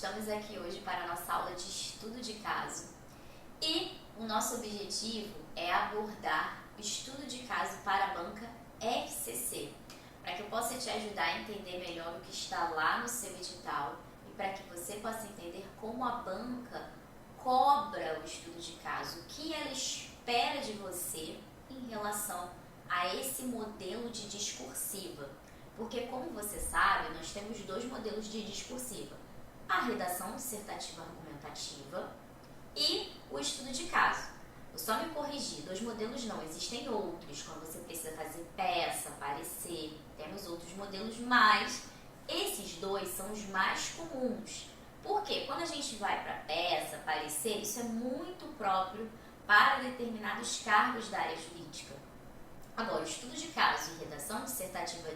Estamos aqui hoje para a nossa aula de estudo de caso e o nosso objetivo é abordar o estudo de caso para a banca FCC, para que eu possa te ajudar a entender melhor o que está lá no seu edital e para que você possa entender como a banca cobra o estudo de caso, o que ela espera de você em relação a esse modelo de discursiva. Porque, como você sabe, nós temos dois modelos de discursiva: a redação dissertativa argumentativa e o estudo de caso. Eu só me corrigi, dois modelos não, existem outros, quando você precisa fazer peça, parecer, temos outros modelos, mas esses dois são os mais comuns. Porque quando a gente vai para peça, parecer, isso é muito próprio para determinados cargos da área jurídica. Agora, o estudo de caso e redação dissertativa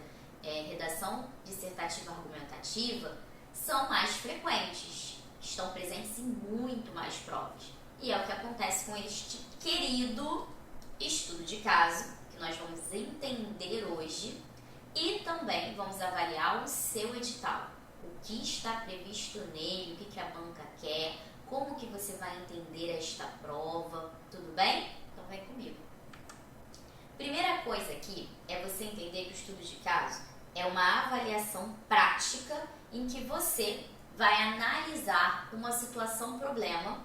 argumentativa são mais frequentes, estão presentes em muito mais provas. E é o que acontece com este querido estudo de caso, que nós vamos entender hoje, e também vamos avaliar o seu edital, o que está previsto nele, o que a banca quer, como que você vai entender esta prova, tudo bem? Então vem comigo. Primeira coisa aqui é você entender que o estudo de caso é uma avaliação prática em que você vai analisar uma situação-problema,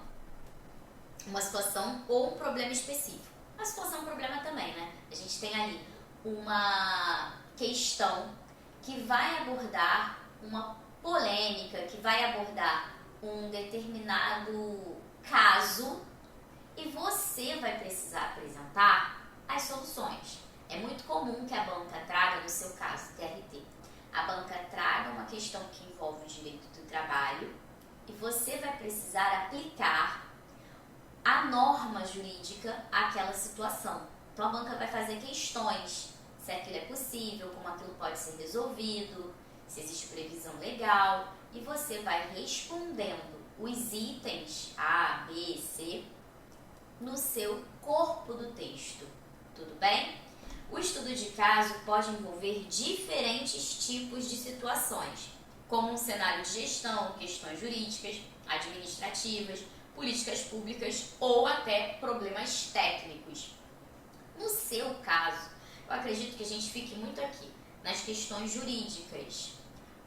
uma situação ou um problema específico. Uma situação-problema também, né? A gente tem ali uma questão que vai abordar uma polêmica, que vai abordar um determinado caso e você vai precisar apresentar as soluções. É muito comum que a banca traga, no seu caso, TRT, a banca traga uma questão que envolve o direito do trabalho e você vai precisar aplicar a norma jurídica àquela situação. Então, a banca vai fazer questões, se aquilo é possível, como aquilo pode ser resolvido, se existe previsão legal, e você vai respondendo os itens A, B, C no seu corpo do texto. Tudo bem? O estudo de caso pode envolver diferentes tipos de situações, como um cenário de gestão, questões jurídicas, administrativas, políticas públicas ou até problemas técnicos. No seu caso, eu acredito que a gente fique muito aqui nas questões jurídicas.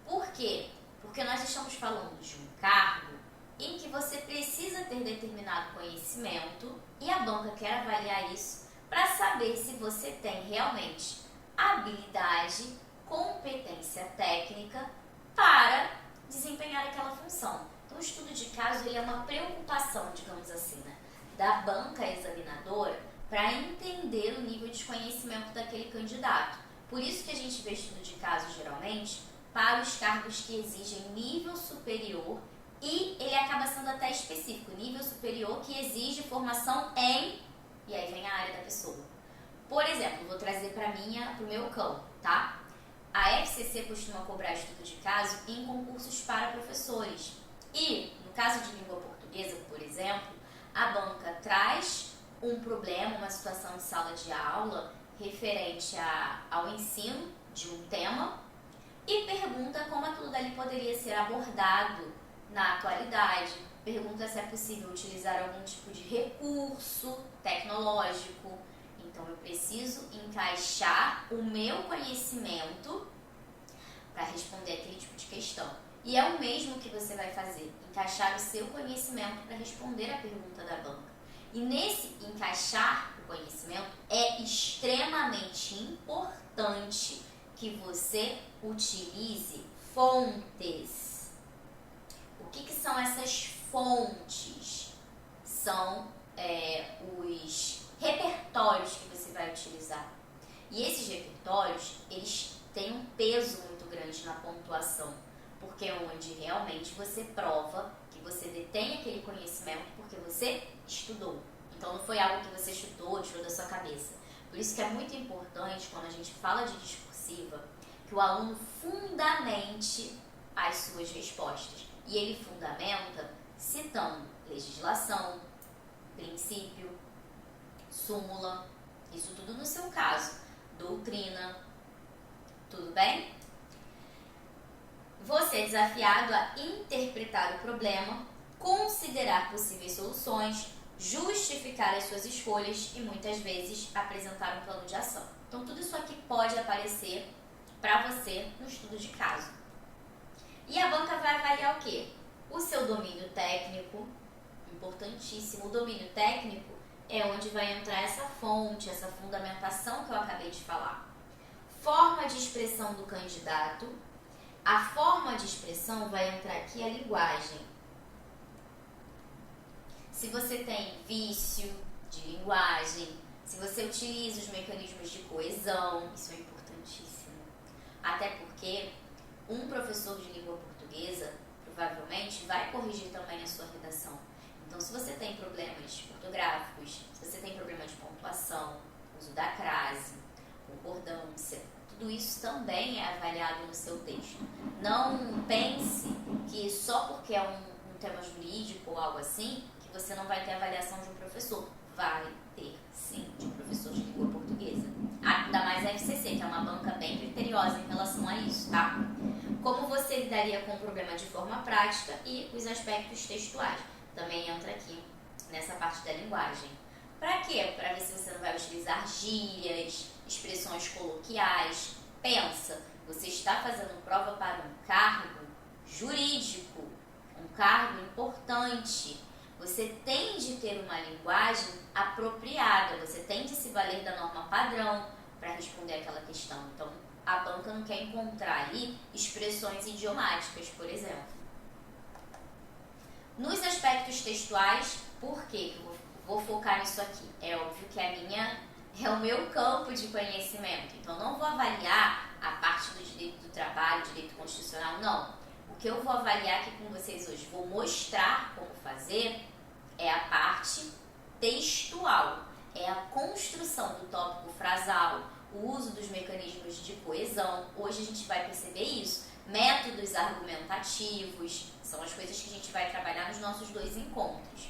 Por quê? Porque nós estamos falando de um cargo em que você precisa ter determinado conhecimento e a banca quer avaliar isso para saber se você tem realmente habilidade, competência técnica para desempenhar aquela função. Então, o estudo de caso ele é uma preocupação, digamos assim, né, da banca examinadora para entender o nível de conhecimento daquele candidato. Por isso que a gente vê estudo de caso, geralmente, para os cargos que exigem nível superior e ele acaba sendo até específico, nível superior que exige formação em... E aí vem a área da pessoa. Por exemplo, vou trazer para o meu campo, tá? A FCC costuma cobrar estudo de caso em concursos para professores. E, no caso de língua portuguesa, por exemplo, a banca traz um problema, uma situação de sala de aula referente ao ensino de um tema e pergunta como aquilo dali poderia ser abordado na atualidade. Pergunta se é possível utilizar algum tipo de recurso tecnológico. Então, eu preciso encaixar o meu conhecimento para responder aquele tipo de questão. E é o mesmo que você vai fazer, encaixar o seu conhecimento para responder a pergunta da banca. E nesse encaixar o conhecimento, é extremamente importante que você utilize fontes. O que são essas fontes? São os repertórios que você vai utilizar. E esses repertórios, eles têm um peso muito grande na pontuação, porque é onde realmente você prova que você detém aquele conhecimento porque você estudou. Então não foi algo que você chutou, tirou da sua cabeça. Por isso que é muito importante, quando a gente fala de discursiva, que o aluno fundamente as suas respostas. E ele fundamenta citando legislação, princípio, súmula, isso tudo no seu caso, doutrina, tudo bem? Você é desafiado a interpretar o problema, considerar possíveis soluções, justificar as suas escolhas e muitas vezes apresentar um plano de ação. Então tudo isso aqui pode aparecer para você no estudo de caso. E a banca vai avaliar o quê? O seu domínio técnico, importantíssimo. O domínio técnico é onde vai entrar essa fonte, essa fundamentação que eu acabei de falar. Forma de expressão do candidato. A forma de expressão vai entrar aqui a linguagem. Se você tem vício de linguagem, se você utiliza os mecanismos de coesão, isso é importantíssimo. Até porque um professor de língua portuguesa provavelmente vai corrigir também a sua redação. Então, se você tem problemas ortográficos, se você tem problema de pontuação, uso da crase, concordância, tudo isso também é avaliado no seu texto. Não pense que só porque é um tema jurídico ou algo assim, que você não vai ter avaliação de um professor. Vai ter, sim, de um professor de língua portuguesa. Ainda mais a FCC, que é uma banca bem criteriosa em relação a isso, tá? Como você lidaria com o problema de forma prática e os aspectos textuais. Também entra aqui nessa parte da linguagem. Para quê? Para ver se você não vai utilizar gírias, expressões coloquiais. Pensa, você está fazendo prova para um cargo jurídico, um cargo importante. Você tem de ter uma linguagem apropriada, você tem de se valer da norma padrão para responder aquela questão. Então, a banca não quer encontrar ali expressões idiomáticas, por exemplo. Nos aspectos textuais, por que eu vou focar nisso aqui? É óbvio que é o meu campo de conhecimento. Então, não vou avaliar a parte do direito do trabalho, direito constitucional, não. O que eu vou avaliar aqui com vocês hoje, vou mostrar como fazer, é a parte textual. É a construção do tópico frasal, o uso dos mecanismos de coesão. Hoje a gente vai perceber isso. Métodos argumentativos, são as coisas que a gente vai trabalhar nos nossos 2 encontros.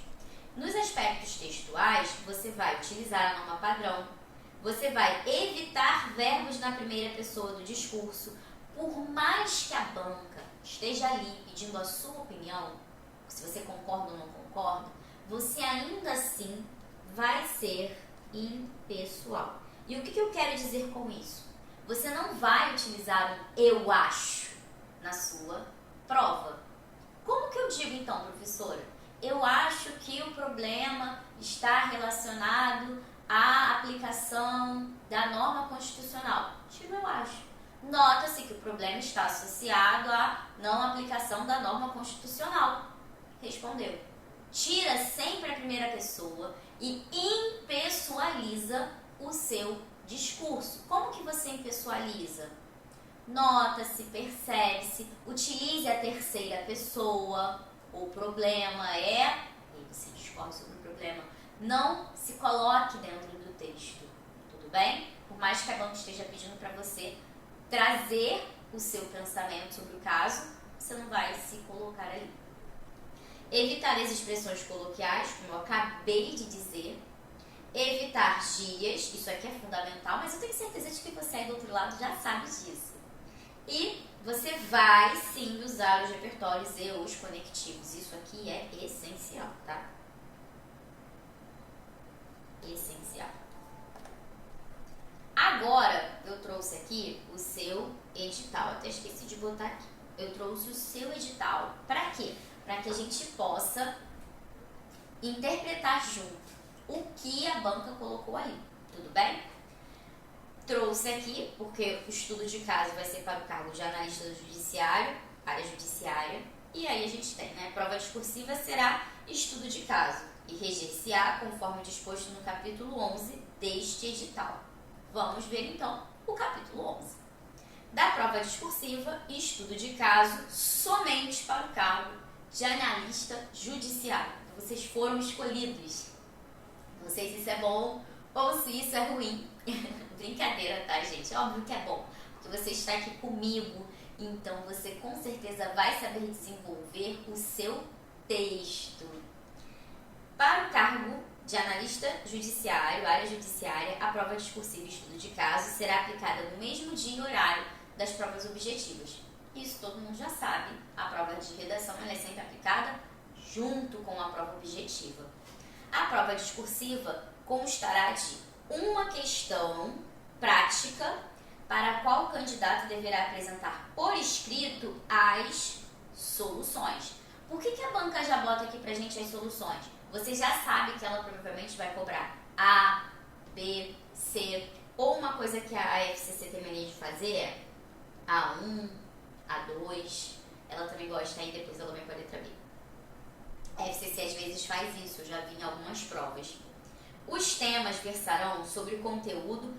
Nos aspectos textuais, você vai utilizar a norma padrão, você vai evitar verbos na primeira pessoa do discurso. Por mais que a banca esteja ali pedindo a sua opinião, se você concorda ou não concorda, você ainda assim vai ser impessoal. E o que eu quero dizer com isso? Você não vai utilizar um eu acho na sua prova. Como que eu digo então, professora? Eu acho que o problema está relacionado à aplicação da norma constitucional. Tipo, eu acho. Nota-se que o problema está associado à não aplicação da norma constitucional. Respondeu. Tira sempre a primeira pessoa e impessoaliza o seu discurso. Como que você impessoaliza? Nota-se, percebe-se, utilize a terceira pessoa. O problema é, e você discorre sobre o problema, não se coloque dentro do texto, tudo bem? Por mais que a banca esteja pedindo para você trazer o seu pensamento sobre o caso, você não vai se colocar ali. Evitar as expressões coloquiais, como eu acabei de dizer. Evitar gírias, isso aqui é fundamental, mas eu tenho certeza de que você aí do outro lado já sabe disso. E você vai sim usar os repertórios e os conectivos. Isso aqui é essencial, tá? Essencial. Agora, eu trouxe aqui o seu edital. Até esqueci de botar aqui. Eu trouxe o seu edital. Para quê? Para que a gente possa interpretar junto o que a banca colocou ali. Tudo bem? Trouxe aqui, porque o estudo de caso vai ser para o cargo de analista do judiciário, área judiciária, e aí a gente tem, né? Prova discursiva será estudo de caso e reger-se-á conforme disposto no capítulo 11 deste edital. Vamos ver então o capítulo 11. Da prova discursiva e estudo de caso somente para o cargo de analista judiciário. Então, vocês foram escolhidos. Não sei se isso é bom ou se isso é ruim. Brincadeira, tá, gente? Óbvio que é bom, porque você está aqui comigo, então você com certeza vai saber desenvolver o seu texto. Para o cargo de analista judiciário, área judiciária, a prova discursiva e estudo de caso será aplicada no mesmo dia e horário das provas objetivas. Isso todo mundo já sabe. A prova de redação ela é sempre aplicada junto com a prova objetiva. A prova discursiva constará de uma questão prática para a qual o candidato deverá apresentar por escrito as soluções. Por que a banca já bota aqui pra gente as soluções? Você já sabe que ela provavelmente vai cobrar A, B, C, ou uma coisa que a FCC tem mania de fazer é A1, A2, ela também gosta, aí depois ela vem com a letra B. A FCC às vezes faz isso, eu já vi em algumas provas. Os temas versarão sobre o conteúdo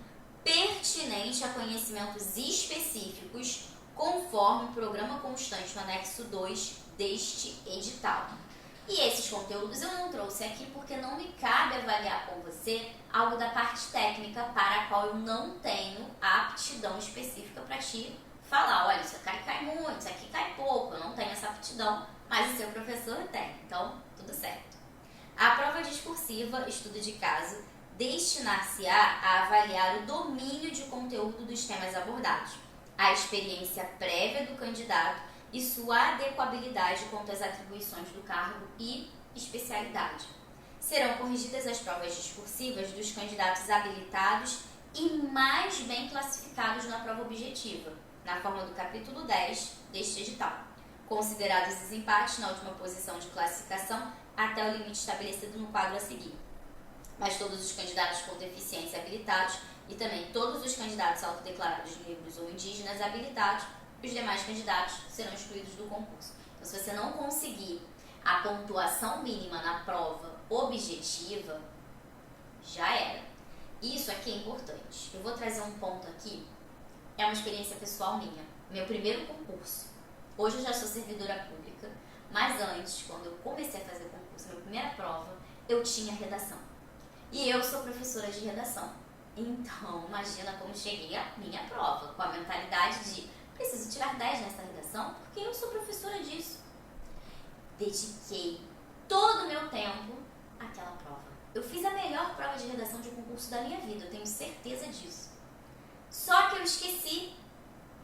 pertinente a conhecimentos específicos, conforme o programa constante no anexo 2 deste edital. E esses conteúdos eu não trouxe aqui porque não me cabe avaliar com você algo da parte técnica para a qual eu não tenho a aptidão específica para te falar. Olha, isso aqui cai muito, isso aqui cai pouco, eu não tenho essa aptidão, mas o seu professor tem, então tudo certo. A prova discursiva, estudo de caso, destinar-se-á a avaliar o domínio de conteúdo dos temas abordados, a experiência prévia do candidato e sua adequabilidade quanto às atribuições do cargo e especialidade. Serão corrigidas as provas discursivas dos candidatos habilitados e mais bem classificados na prova objetiva, na forma do capítulo 10 deste edital, considerados os empates na última posição de classificação até o limite estabelecido no quadro a seguir. Mas todos os candidatos com deficiência habilitados e também todos os candidatos autodeclarados negros ou indígenas habilitados, os demais candidatos serão excluídos do concurso. Então, se você não conseguir a pontuação mínima na prova objetiva, já era. Isso aqui é importante. Eu vou trazer um ponto aqui, é uma experiência pessoal minha. Meu primeiro concurso. Hoje eu já sou servidora pública, mas antes, quando eu comecei a fazer o concurso, minha primeira prova, eu tinha redação. E eu sou professora de redação. Então, imagina como cheguei à minha prova, com a mentalidade de preciso tirar 10 nessa redação, porque eu sou professora disso. Dediquei todo o meu tempo àquela prova. Eu fiz a melhor prova de redação de um concurso da minha vida, eu tenho certeza disso. Só que eu esqueci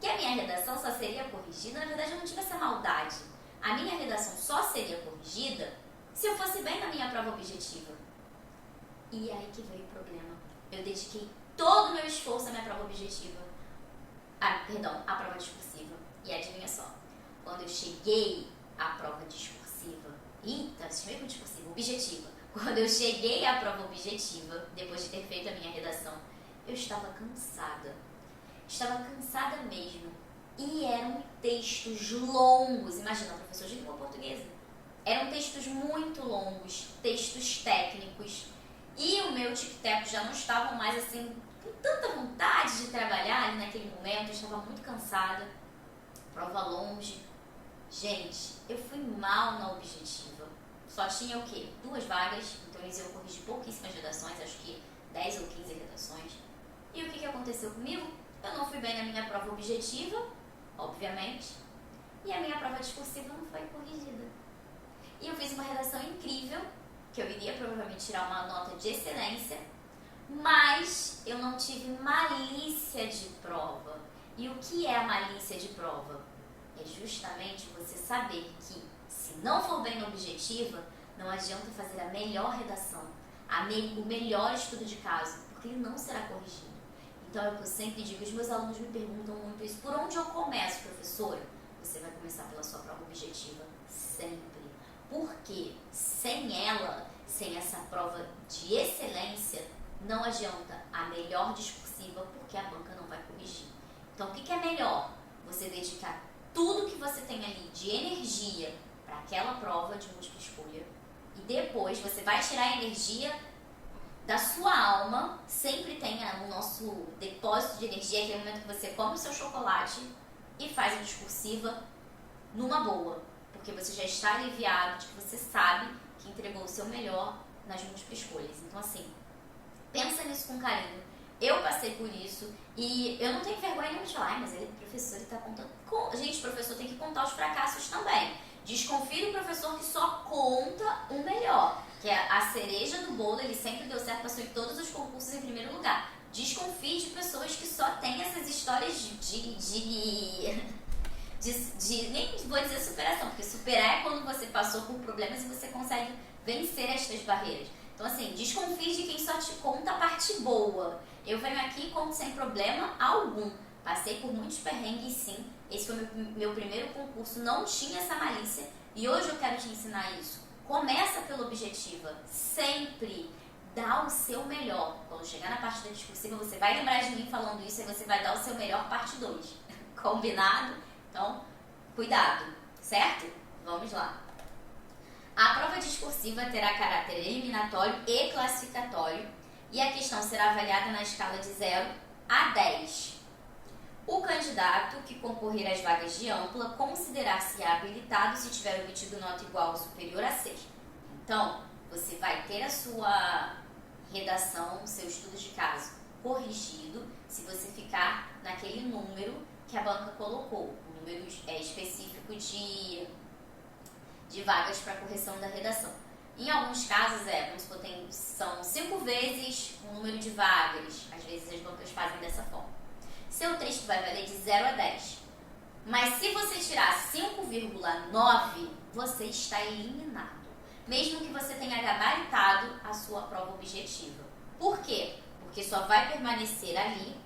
que a minha redação só seria corrigida, na verdade eu não tive essa maldade. A minha redação só seria corrigida se eu fosse bem na minha prova objetiva. E aí que veio o problema. Eu dediquei todo o meu esforço à minha prova objetiva. A prova discursiva. E adivinha só, quando eu cheguei à prova discursiva, objetiva. Quando eu cheguei à prova objetiva, depois de ter feito a minha redação, eu estava cansada. Estava cansada mesmo. E eram textos longos. Imagina, professor de língua portuguesa. Eram textos muito longos, textos técnicos. E o meu tic-tac já não estava mais assim, com tanta vontade de trabalhar ali naquele momento. Eu estava muito cansada. Prova longe. Gente, eu fui mal na objetiva. Só tinha o quê? 2 vagas. Então eles iam corrigir pouquíssimas redações, acho que 10 ou 15 redações. E o que aconteceu comigo? Eu não fui bem na minha prova objetiva, obviamente, e a minha prova discursiva não foi corrigida. E eu fiz uma redação incrível, que eu iria provavelmente tirar uma nota de excelência, mas eu não tive malícia de prova. E o que é a malícia de prova? É justamente você saber que, se não for bem na objetiva, não adianta fazer a melhor redação, o melhor estudo de caso, porque ele não será corrigido. Então, é o que eu sempre digo, os meus alunos me perguntam muito isso. Por onde eu começo, professora? Você vai começar pela sua prova objetiva, sempre. Porque sem ela, sem essa prova de excelência, não adianta a melhor discursiva, porque a banca não vai corrigir. Então, o que é melhor? Você dedicar tudo que você tem ali de energia para aquela prova de múltipla escolha, e depois você vai tirar a energia da sua alma. Sempre tem o nosso depósito de energia, aquele momento que você come o seu chocolate e faz a discursiva numa boa, porque você já está aliviado de que você sabe que entregou o seu melhor nas múltiplas escolhas. Então, assim, pensa nisso com carinho. Eu passei por isso e eu não tenho vergonha nenhuma de falar, mas ele é professor e está contando. Gente, o professor tem que contar os fracassos também. Desconfie do professor que só conta o melhor, que é a cereja do bolo. Ele sempre deu certo, passou em todos os concursos em primeiro lugar. Desconfie de pessoas que só têm essas histórias nem vou dizer superação, porque superar é quando você passou por problemas e você consegue vencer estas barreiras. Então, assim, desconfie de quem só te conta a parte boa. Eu venho aqui e conto sem problema algum. Passei por muitos perrengues, sim. Esse foi meu primeiro concurso, não tinha essa malícia. E hoje eu quero te ensinar isso. Começa pelo objetiva. Sempre dá o seu melhor. Quando chegar na parte da discursiva, você vai lembrar de mim falando isso e você vai dar o seu melhor parte 2. Combinado? Então, cuidado, certo? Vamos lá. A prova discursiva terá caráter eliminatório e classificatório e a questão será avaliada na escala de 0 a 10. O candidato que concorrer às vagas de ampla considerar-se habilitado se tiver obtido nota igual ou superior a 6. Então, você vai ter a sua redação, seu estudo de caso corrigido se você ficar naquele número que a banca colocou, um número específico de vagas para correção da redação. Em alguns casos, vamos supor, são 5 vezes o número de vagas. Às vezes as bancas fazem dessa forma. Seu texto vai valer de 0 a 10. Mas se você tirar 5,9, você está eliminado. Mesmo que você tenha gabaritado a sua prova objetiva. Por quê? Porque só vai permanecer ali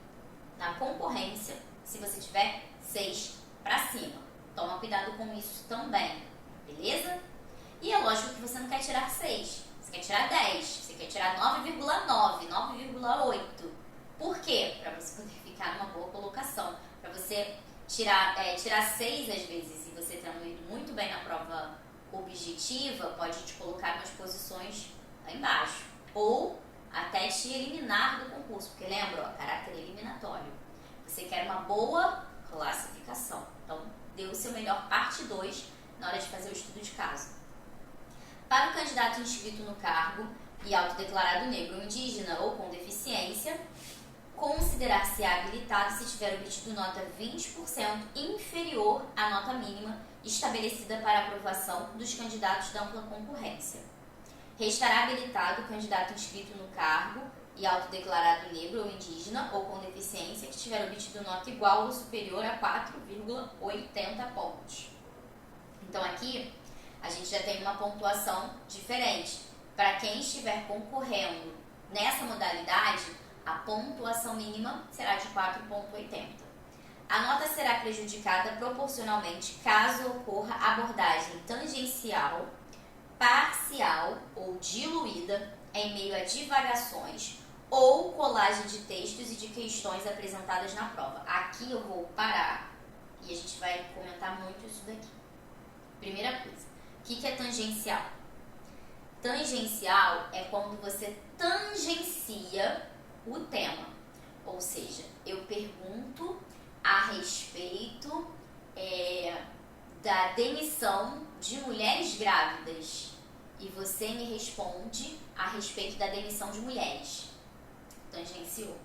na concorrência se você tiver 6 para cima. Toma cuidado com isso também. Beleza? E é lógico que você não quer tirar 6, você quer tirar 10, você quer tirar 9,9, 9,8. Por quê? Para você poder ficar numa boa colocação. Para você tirar 6 às vezes, e você tendo ido muito bem na prova objetiva, pode te colocar nas posições lá embaixo. Ou até te eliminar do concurso, porque lembra, caráter eliminatório. Você quer uma boa classificação. Então, dê o seu melhor parte 2 na hora de fazer o estudo de caso. Para o candidato inscrito no cargo e autodeclarado negro ou indígena ou com deficiência, considerar-se habilitado se tiver obtido nota 20% inferior à nota mínima estabelecida para aprovação dos candidatos da ampla concorrência. Restará habilitado o candidato inscrito no cargo e autodeclarado negro ou indígena ou com deficiência que tiver obtido nota igual ou superior a 4,80 pontos. Então aqui a gente já tem uma pontuação diferente. Para quem estiver concorrendo nessa modalidade, a pontuação mínima será de 4,80. A nota será prejudicada proporcionalmente caso ocorra abordagem tangencial, parcial ou diluída em meio a divagações ou colagem de textos e de questões apresentadas na prova. Aqui eu vou parar e a gente vai comentar muito isso daqui. Primeira coisa, o que é tangencial? Tangencial é quando você tangencia o tema. Ou seja, eu pergunto a respeito da demissão de mulheres grávidas e você me responde a respeito da demissão de mulheres. Tangenciou.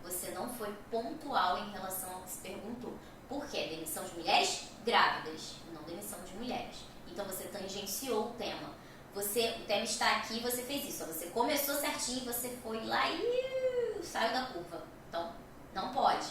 Você não foi pontual em relação ao que se perguntou. Por quê? Demissão de mulheres grávidas, não demissão de mulheres. Então você tangenciou o tema. O tema está aqui e você fez isso. Você começou certinho, você foi lá e saiu da curva. Então, não pode.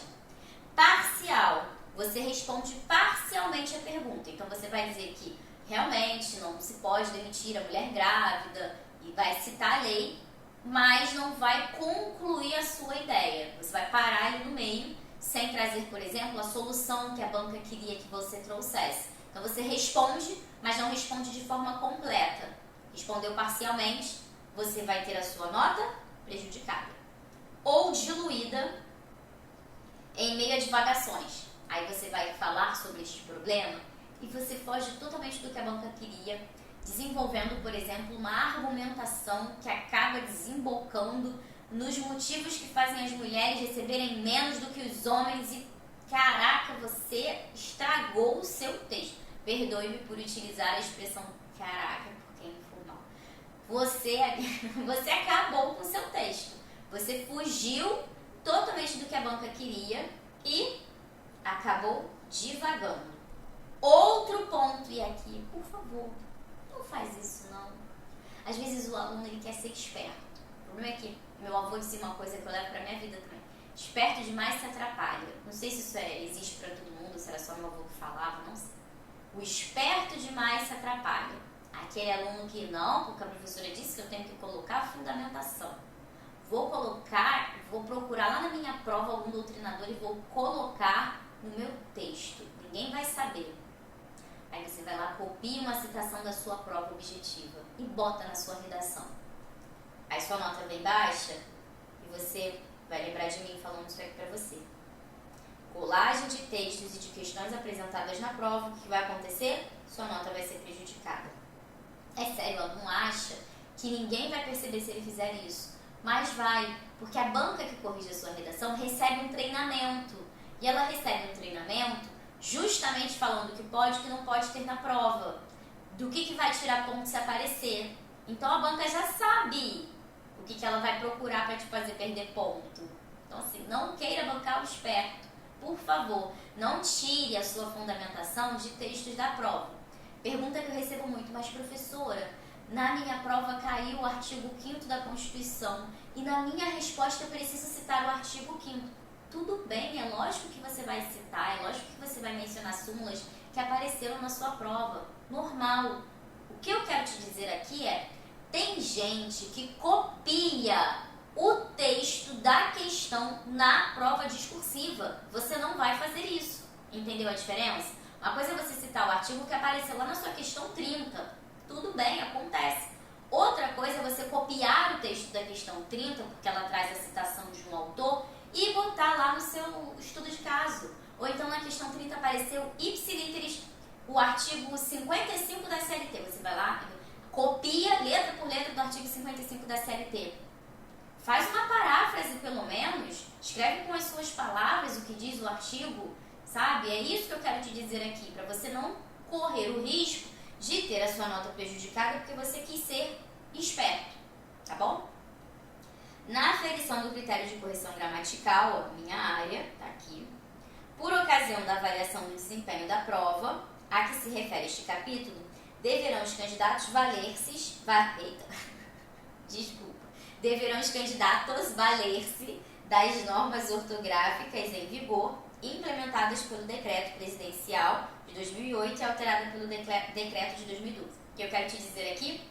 Parcial. Você responde parcialmente a pergunta. Então você vai dizer que realmente não se pode demitir a mulher grávida e vai citar a lei, mas não vai concluir a sua ideia. Você vai parar ali no meio, sem trazer, por exemplo, a solução que a banca queria que você trouxesse. Então você responde, mas não responde de forma completa. Respondeu parcialmente, você vai ter a sua nota prejudicada. Ou diluída em meio a divagações. Aí você vai falar sobre este problema e você foge totalmente do que a banca queria, desenvolvendo, por exemplo, uma argumentação que acaba desembocando nos motivos que fazem as mulheres receberem menos do que os homens e, caraca, você estragou o seu texto. Perdoe-me por utilizar a expressão caraca, porque é informal. Você acabou com o seu texto. Você fugiu totalmente do que a banca queria e acabou divagando. Outro ponto, e aqui, por favor, não faz isso não. Às vezes o aluno ele quer ser esperto. O problema é que meu avô dizia uma coisa que eu levo pra minha vida também. Esperto demais se atrapalha. Não sei se isso existe para todo mundo, se era só meu avô que falava, não sei. O esperto demais se atrapalha. Aquele aluno que não, porque a professora disse que eu tenho que colocar a fundamentação. Vou procurar lá na minha prova algum doutrinador e vou colocar no meu texto. Ninguém vai saber. Aí você vai lá, copia uma citação da sua prova objetiva e bota na sua redação. Aí sua nota vem baixa e você vai lembrar de mim falando isso aqui pra você. Colagem de textos e de questões apresentadas na prova, o que vai acontecer? Sua nota vai ser prejudicada. É sério, ela não acha que ninguém vai perceber se ele fizer isso. Mas vai, porque a banca que corrige a sua redação recebe um treinamento. E ela recebe um treinamento justamente falando o que pode e o que não pode ter na prova. Do que vai tirar ponto se aparecer. Então a banca já sabe o que ela vai procurar para te fazer perder ponto. Então assim, não queira bancar o esperto. Por favor, não tire a sua fundamentação de textos da prova. Pergunta que eu recebo muito, mas professora, na minha prova caiu o artigo 5º da Constituição e na minha resposta eu preciso citar o artigo 5º. Tudo bem, é lógico que você vai citar, é lógico que você vai mencionar súmulas que apareceram na sua prova. Normal. O que eu quero te dizer aqui é, tem gente que copia o texto da questão na prova discursiva. Você não vai fazer isso. Entendeu a diferença? Uma coisa é você citar o artigo que apareceu lá na sua questão 30. Tudo bem, acontece. Outra coisa é você copiar o texto da questão 30, porque ela traz a citação de um autor, e botar lá no seu estudo de caso. Ou então na questão 30 apareceu ipsiliteris o artigo 55 da CLT. Você vai lá, copia letra por letra do artigo 55 da CLT. Faz uma paráfrase, pelo menos, escreve com as suas palavras o que diz o artigo, sabe? É isso que eu quero te dizer aqui, para você não correr o risco de ter a sua nota prejudicada porque você quis ser esperto, tá bom? Na aferição do critério de correção gramatical, a minha área, tá aqui, por ocasião da avaliação do desempenho da prova, a que se refere este capítulo, deverão os candidatos valer-se das normas ortográficas em vigor, implementadas pelo Decreto Presidencial de 2008 e alterada pelo Decreto de 2012. O que eu quero te dizer aqui,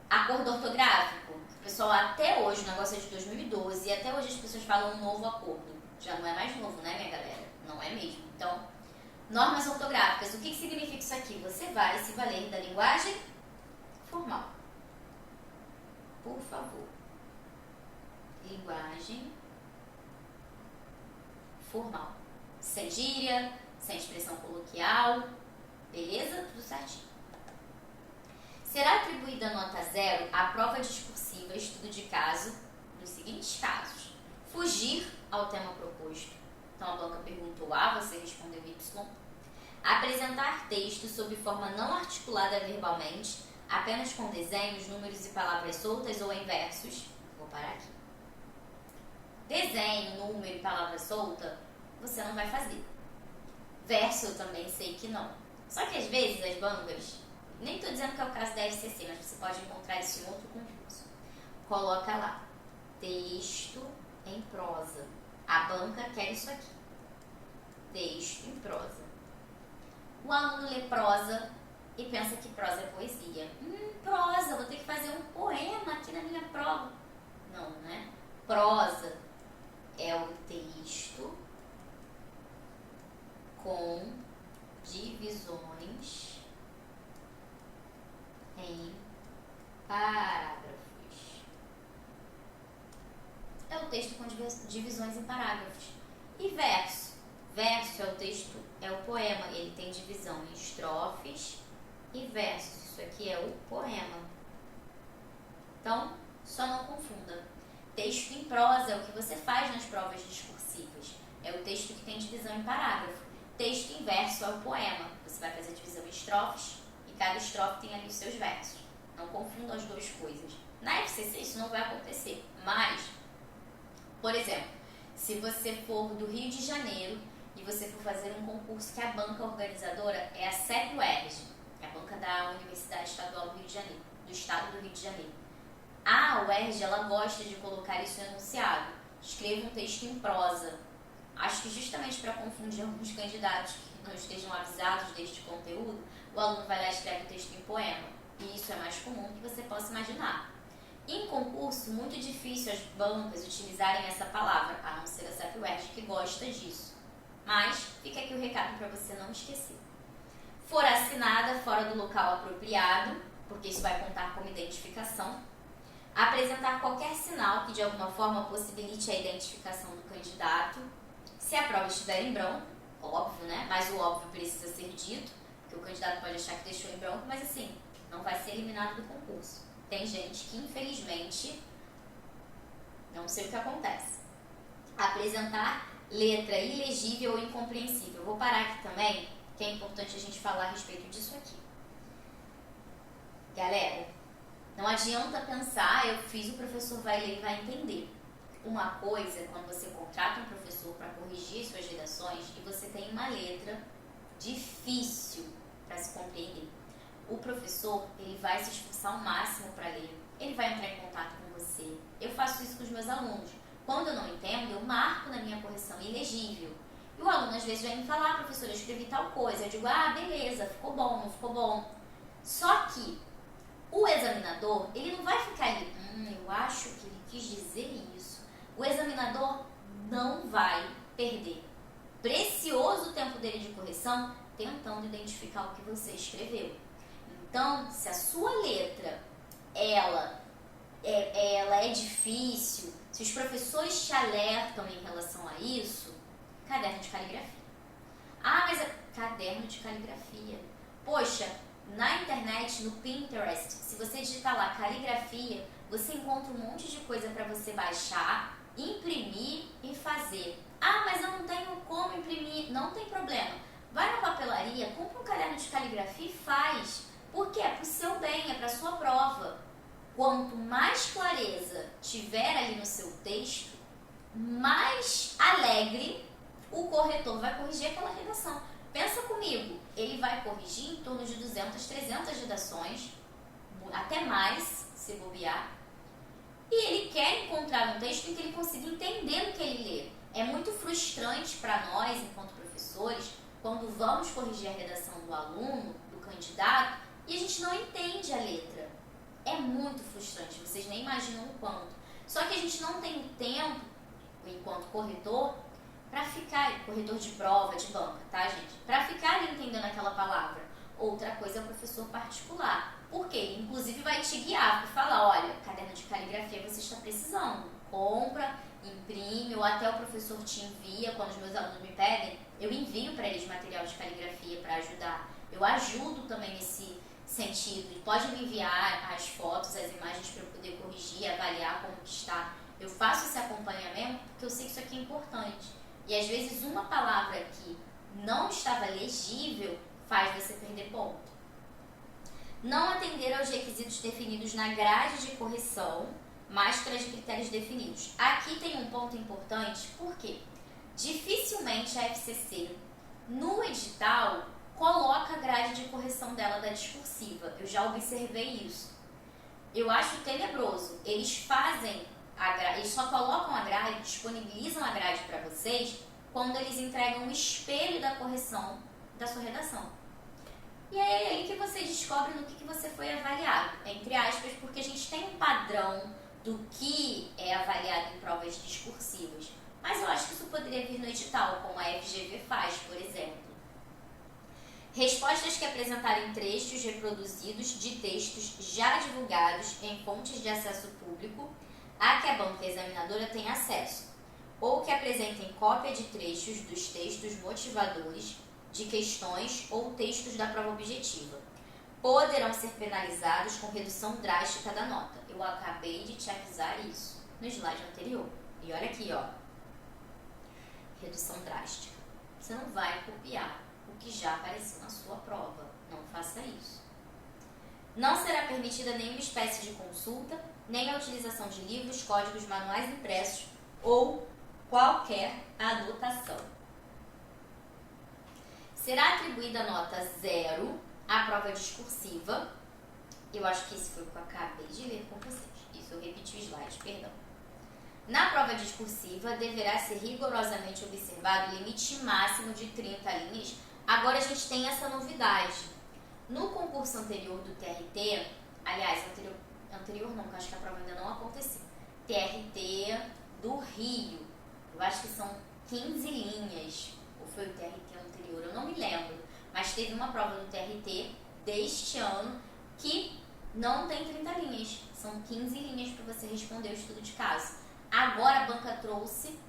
acordo ortográfico. O pessoal, até hoje, o negócio é de 2012, e até hoje as pessoas falam um novo acordo. Já não é mais novo, né, minha galera? Não é mesmo. Então, normas ortográficas. O que significa isso aqui? Você vai se valer da linguagem formal. Por favor. Linguagem formal. Sem gíria, sem expressão coloquial. Beleza? Tudo certinho. Será atribuída nota 0 à prova discursiva estudo de caso nos seguintes casos. Fugir ao tema proposto. Então a banca perguntou A, você respondeu Y. Apresentar texto sob forma não articulada verbalmente, apenas com desenhos, números e palavras soltas ou em versos. Vou parar aqui. Desenho, número e palavra solta, você não vai fazer. Verso eu também sei que não. Só que às vezes as bancas, nem estou dizendo que é o caso da FCC, mas você pode encontrar isso em outro concurso. Coloca lá, texto em prosa. A banca quer isso aqui. Texto em prosa. O aluno lê prosa e pensa que prosa é poesia. Prosa, vou ter que fazer um poema aqui na minha prova. Não, né? Prosa é o texto com divisões em parágrafos. É o texto com divisões em parágrafos. E verso? Verso é o texto, é o poema. Ele tem divisão em estrofes e versos. Isso aqui é o poema. Então, só não confunda. Texto em prosa é o que você faz nas provas discursivas. É o texto que tem divisão em parágrafo. Texto em verso é o poema. Você vai fazer divisão em estrofes e cada estrofe tem ali os seus versos. Não confunda as duas coisas. Na FCC isso não vai acontecer. Mas, por exemplo, se você for do Rio de Janeiro e você for fazer um concurso que a banca organizadora é a CEP-UERJ, é a banca da Universidade Estadual do Rio de Janeiro, do Estado do Rio de Janeiro. A UERJ, ela gosta de colocar isso no enunciado. escreva um texto em prosa. Acho que justamente para confundir alguns candidatos que não estejam avisados deste conteúdo, o aluno vai lá e escreve um texto em poema. E isso é mais comum do que você possa imaginar. Em concurso, muito difícil as bancas utilizarem essa palavra, a não ser a CEP-UERJ, que gosta disso. Mas fica aqui o recado para você não esquecer. For assinada fora do local apropriado, porque isso vai contar como identificação. Apresentar qualquer sinal que de alguma forma possibilite a identificação do candidato. Se a prova estiver em branco, óbvio, né? Mas o óbvio precisa ser dito, porque o candidato pode achar que deixou em branco, mas assim, não vai ser eliminado do concurso. Tem gente que, infelizmente, não sei o que acontece. Apresentar letra ilegível ou incompreensível. Vou parar aqui também, que é importante a gente falar a respeito disso aqui. Galera, não adianta pensar, eu fiz, o professor vai ler e vai entender. Uma coisa é quando você contrata um professor para corrigir suas redações e você tem uma letra difícil para se compreender. O professor, ele vai se esforçar ao máximo para ler. Ele vai entrar em contato com você. Eu faço isso com os meus alunos. Quando eu não entendo, eu marco na minha correção ilegível. E o aluno às vezes vem me falar, professor, eu escrevi tal coisa. Eu digo, beleza, ficou bom, não ficou bom. Só que o examinador, ele não vai ficar ali, eu acho que ele quis dizer isso. O examinador não vai perder precioso tempo dele de correção tentando identificar o que você escreveu. Então, se a sua letra, ela é difícil, se os professores te alertam em relação a isso, caderno de caligrafia. Mas é caderno de caligrafia. Poxa, na internet, no Pinterest, se você digitar lá caligrafia, você encontra um monte de coisa para você baixar, imprimir e fazer. Mas eu não tenho como imprimir. Não tem problema. Vai na papelaria, compra um caderno de caligrafia e faz. Porque é para o seu bem, é para a sua prova. Quanto mais clareza tiver ali no seu texto, mais alegre o corretor vai corrigir aquela redação. Pensa comigo, ele vai corrigir em torno de 200, 300 redações, até mais, se bobear, e ele quer encontrar um texto em que ele consiga entender o que ele lê. É muito frustrante para nós, enquanto professores, quando vamos corrigir a redação do aluno, do candidato, e a gente não entende a letra. É muito frustrante, vocês nem imaginam o quanto. Só que a gente não tem tempo, enquanto corretor, para ficar, corretor de prova, de banca, tá, gente? Para ficar ali entendendo aquela palavra. Outra coisa é o professor particular. Por quê? Inclusive vai te guiar, para falar, olha, caderno de caligrafia você está precisando. Compra, imprime, ou até o professor te envia, quando os meus alunos me pedem, eu envio para eles material de caligrafia para ajudar. Eu ajudo também nesse sentido. E pode me enviar as fotos, as imagens para eu poder corrigir, avaliar como que está. Eu faço esse acompanhamento porque eu sei que isso aqui é importante. E às vezes uma palavra que não estava legível faz você perder ponto. Não atender aos requisitos definidos na grade de correção, máscara de critérios definidos. Aqui tem um ponto importante, porque dificilmente a FCC, no edital, coloca a grade de correção dela da discursiva. Eu já observei isso. Eu acho tenebroso. Eles fazem eles só colocam a grade, disponibilizam a grade para vocês quando eles entregam um espelho da correção da sua redação. E é aí que você descobre no que você foi avaliado, entre aspas, porque a gente tem um padrão do que é avaliado em provas discursivas. Mas eu acho que isso poderia vir no edital, como a FGV faz, por exemplo. Respostas que apresentarem trechos reproduzidos de textos já divulgados em fontes de acesso público a que a banca examinadora tem acesso, ou que apresentem cópia de trechos dos textos motivadores de questões ou textos da prova objetiva. Poderão ser penalizados com redução drástica da nota. Eu acabei de te avisar isso no slide anterior. E olha aqui, ó. Redução drástica. Você não vai copiar o que já apareceu na sua prova. Não faça isso. Não será permitida nenhuma espécie de consulta, nem a utilização de livros, códigos, manuais impressos ou qualquer anotação. Será atribuída nota 0 à prova discursiva. Eu acho que isso foi o que eu acabei de ler com vocês. Isso eu repeti o slide, perdão. Na prova discursiva, deverá ser rigorosamente observado o limite máximo de 30 linhas. Agora a gente tem essa novidade. No concurso anterior do TRT, aliás, anterior não, porque acho que a prova ainda não aconteceu. TRT do Rio, eu acho que são 15 linhas, ou foi o TRT anterior, eu não me lembro. Mas teve uma prova do TRT deste ano que não tem 30 linhas, são 15 linhas para você responder o estudo de caso. Agora a banca trouxe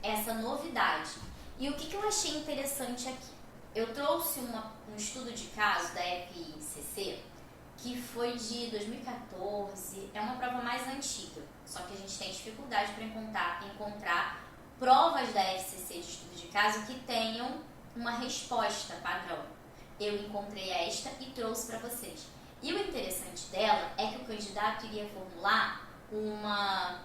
essa novidade. E o que eu achei interessante aqui? Eu trouxe um estudo de caso da FICC, que foi de 2014, é uma prova mais antiga, só que a gente tem dificuldade para encontrar provas da FCC de estudo de caso que tenham uma resposta padrão. Eu encontrei esta e trouxe para vocês. E o interessante dela é que o candidato iria formular uma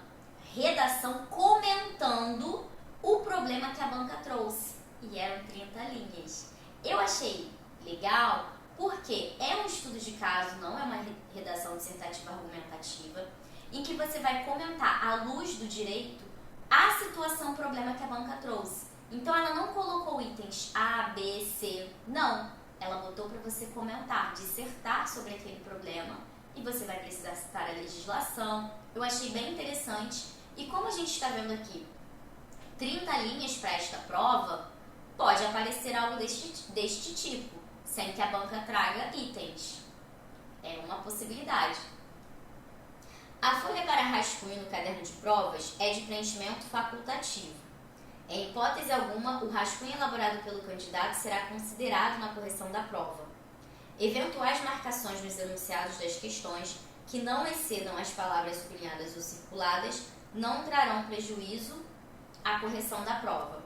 redação comentando o problema que a banca trouxe. E eram 30 linhas. Eu achei legal porque é um estudo de caso, não é uma redação dissertativa argumentativa, em que você vai comentar, à luz do direito, a situação, o problema que a banca trouxe. Então ela não colocou itens A, B, C, não. Ela botou para você comentar, dissertar sobre aquele problema e você vai precisar citar a legislação. Eu achei bem interessante e como a gente está vendo aqui 30 linhas para esta prova, pode aparecer algo deste tipo, sem que a banca traga itens. É uma possibilidade. A folha para rascunho no caderno de provas é de preenchimento facultativo. Em hipótese alguma, o rascunho elaborado pelo candidato será considerado na correção da prova. Eventuais marcações nos enunciados das questões que não excedam as palavras sublinhadas ou circuladas não trarão prejuízo à correção da prova.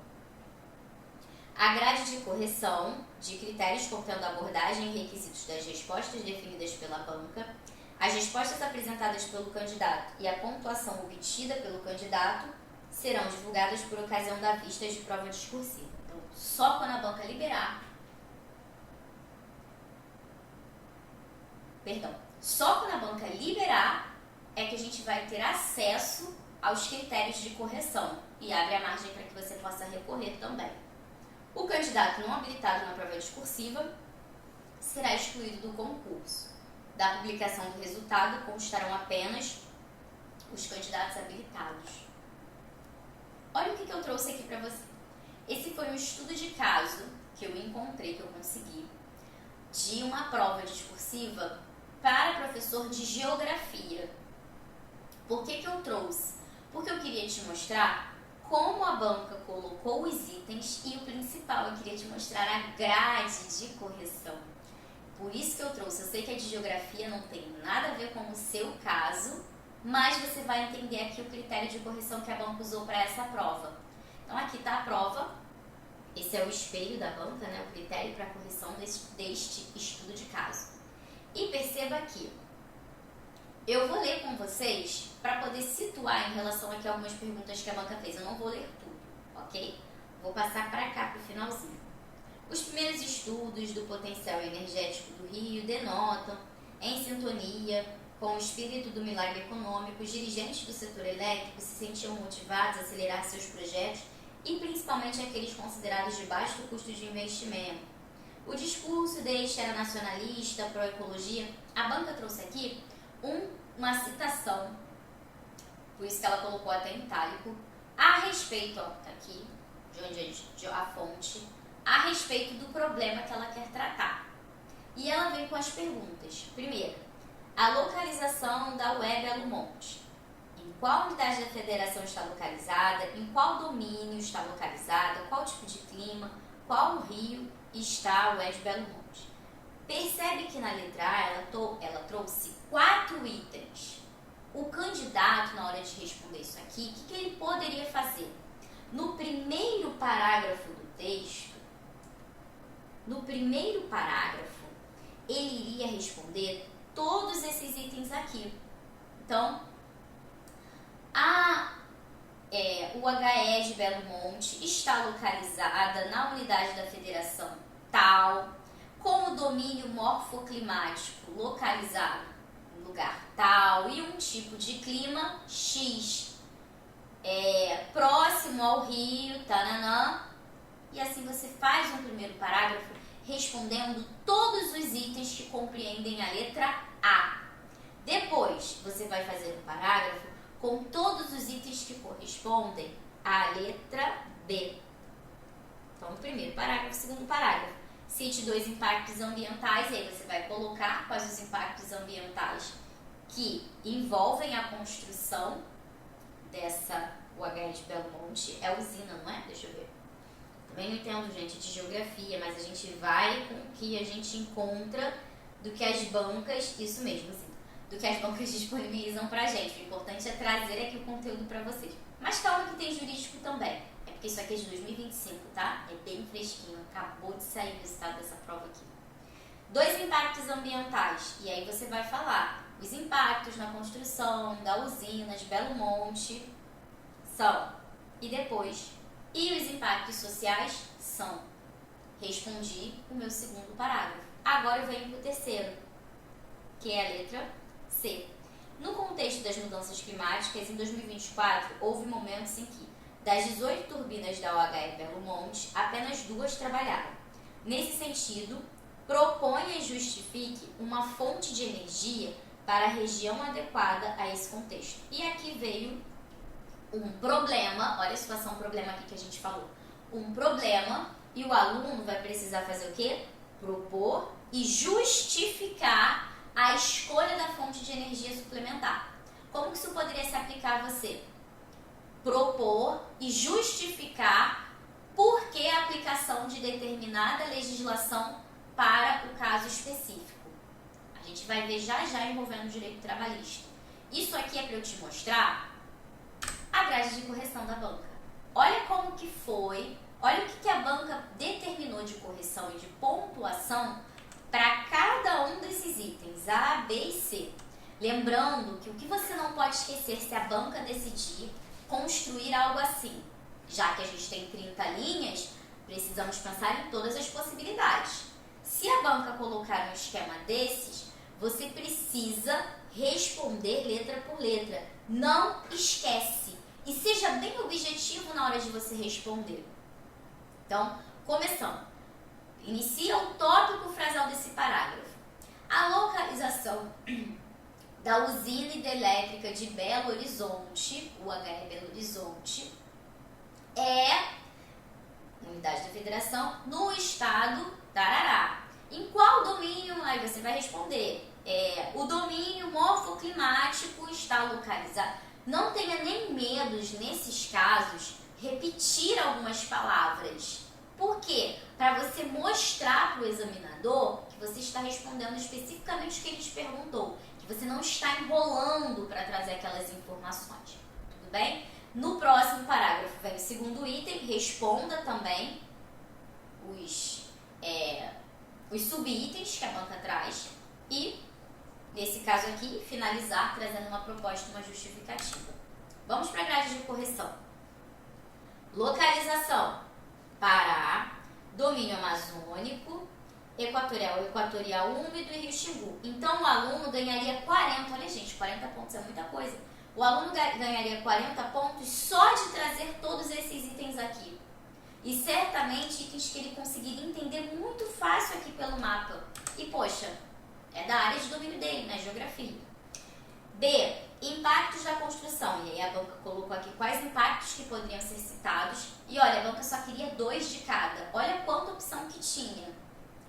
A grade de correção de critérios contendo a abordagem e requisitos das respostas definidas pela banca, as respostas apresentadas pelo candidato e a pontuação obtida pelo candidato serão divulgadas por ocasião da vista de prova discursiva. Então, só quando a banca liberar... Só quando a banca liberar é que a gente vai ter acesso aos critérios de correção e abre a margem para que você possa recorrer também. O candidato não habilitado na prova discursiva será excluído do concurso. Da publicação do resultado constarão apenas os candidatos habilitados. Olha o que eu trouxe aqui para você. Esse foi um estudo de caso que eu encontrei, que eu consegui, de uma prova discursiva para professor de geografia. Por que eu trouxe? Porque eu queria te mostrar como a banca colocou os itens e o principal, eu queria te mostrar a grade de correção. Por isso que eu trouxe. Eu sei que a de geografia não tem nada a ver com o seu caso, mas você vai entender aqui o critério de correção que a banca usou para essa prova. Então aqui está a prova, esse é o espelho da banca, né? O critério para a correção deste estudo de caso. E perceba aqui, eu vou ler com vocês para poder situar em relação aqui a algumas perguntas que a banca fez. Eu não vou ler tudo, ok? Vou passar para cá, para o finalzinho. Os primeiros estudos do potencial energético do Rio denotam, em sintonia com o espírito do milagre econômico, os dirigentes do setor elétrico se sentiam motivados a acelerar seus projetos e principalmente aqueles considerados de baixo custo de investimento. O discurso deste era nacionalista, pró-ecologia. A banca trouxe aqui uma citação, por isso que ela colocou até em itálico, a respeito, ó, tá aqui, de onde a fonte, a respeito do problema que ela quer tratar. E ela vem com as perguntas. Primeiro, a localização da UEB Belo Monte. Em qual unidade da federação está localizada? Em qual domínio está localizada? Qual tipo de clima? Qual rio está a UEB Belo Monte? Percebe que na letra A ela trouxe 4 itens. O candidato, na hora de responder isso aqui, o que ele poderia fazer? No primeiro parágrafo do texto, ele iria responder todos esses itens aqui. Então, o HE de Belo Monte está localizada na unidade da federação tal, com o domínio morfoclimático localizado no lugar tal e um tipo de clima X. próximo ao rio, tananã. E assim você faz um primeiro parágrafo respondendo todos os itens que compreendem a letra A. Depois, você vai fazer um parágrafo com todos os itens que correspondem à letra B. Então, primeiro parágrafo, segundo parágrafo. Cite 2 impactos ambientais, e aí você vai colocar quais os impactos ambientais que envolvem a construção dessa UHE de Belo Monte. É usina, não é? Deixa eu ver. Também não entendo, gente, de geografia, mas a gente vai com o que a gente encontra do que as bancas, isso mesmo, assim, do que as bancas disponibilizam pra gente. O importante é trazer aqui o conteúdo pra vocês. Mas calma que tem jurídico também. É porque isso aqui é de 2025, tá? É bem fresquinho, acabou de sair o resultado dessa prova aqui. 2 impactos ambientais. E aí você vai falar os impactos na construção da usina de Belo Monte são. E depois, e os impactos sociais são. Respondi o meu segundo parágrafo. Agora eu venho para o terceiro, que é a letra C. No contexto das mudanças climáticas, em 2024, houve momentos em que, das 18 turbinas da UHE Belo Monte, apenas 2 trabalharam. Nesse sentido, proponha e justifique uma fonte de energia para a região adequada a esse contexto. E aqui veio um problema, olha a situação problema aqui que a gente falou. Um problema, e o aluno vai precisar fazer o quê? Propor e justificar a escolha da fonte de energia suplementar. Como que isso poderia se aplicar a você? Propor e justificar por que a aplicação de determinada legislação para o caso específico. A gente vai ver já envolvendo o direito trabalhista. Isso aqui é para eu te mostrar a grade de correção da banca. Olha como que foi, olha o que a banca determinou de correção e de pontuação para cada um desses itens, A, B e C. Lembrando que o que você não pode esquecer se a banca decidir construir algo assim. Já que a gente tem 30 linhas, precisamos pensar em todas as possibilidades. Se a banca colocar um esquema desses, você precisa responder letra por letra. Não esquece. E seja bem objetivo na hora de você responder. Então, começando. Inicia o tópico frasal desse parágrafo. A localização da usina hidrelétrica de Belo Horizonte, UHE Belo Horizonte, é unidade da federação no estado Tarará. Em qual domínio? Aí você vai responder. O domínio morfoclimático está localizado. Não tenha nem medos, nesses casos, repetir algumas palavras. Por quê? Para você mostrar para o examinador que você está respondendo especificamente o que ele te perguntou, que você não está enrolando para trazer aquelas informações. Tudo bem? No próximo parágrafo vem o segundo item, responda também os subitens que a banca traz e, nesse caso aqui, finalizar trazendo uma proposta e uma justificativa. Vamos para a grade de correção. Localização: Pará, domínio amazônico, equatorial úmido e Rio Xingu. Então, o aluno ganharia 40, olha gente, 40 pontos é muita coisa. O aluno ganharia 40 pontos só de trazer todos esses itens aqui. E certamente itens que ele conseguiria entender muito fácil aqui pelo mapa. E, poxa, é da área de domínio dele, né? Geografia. B. Impactos da construção. E aí a banca colocou aqui quais impactos que poderiam ser citados. E olha, a banca só queria 2 de cada. Olha quanta opção que tinha.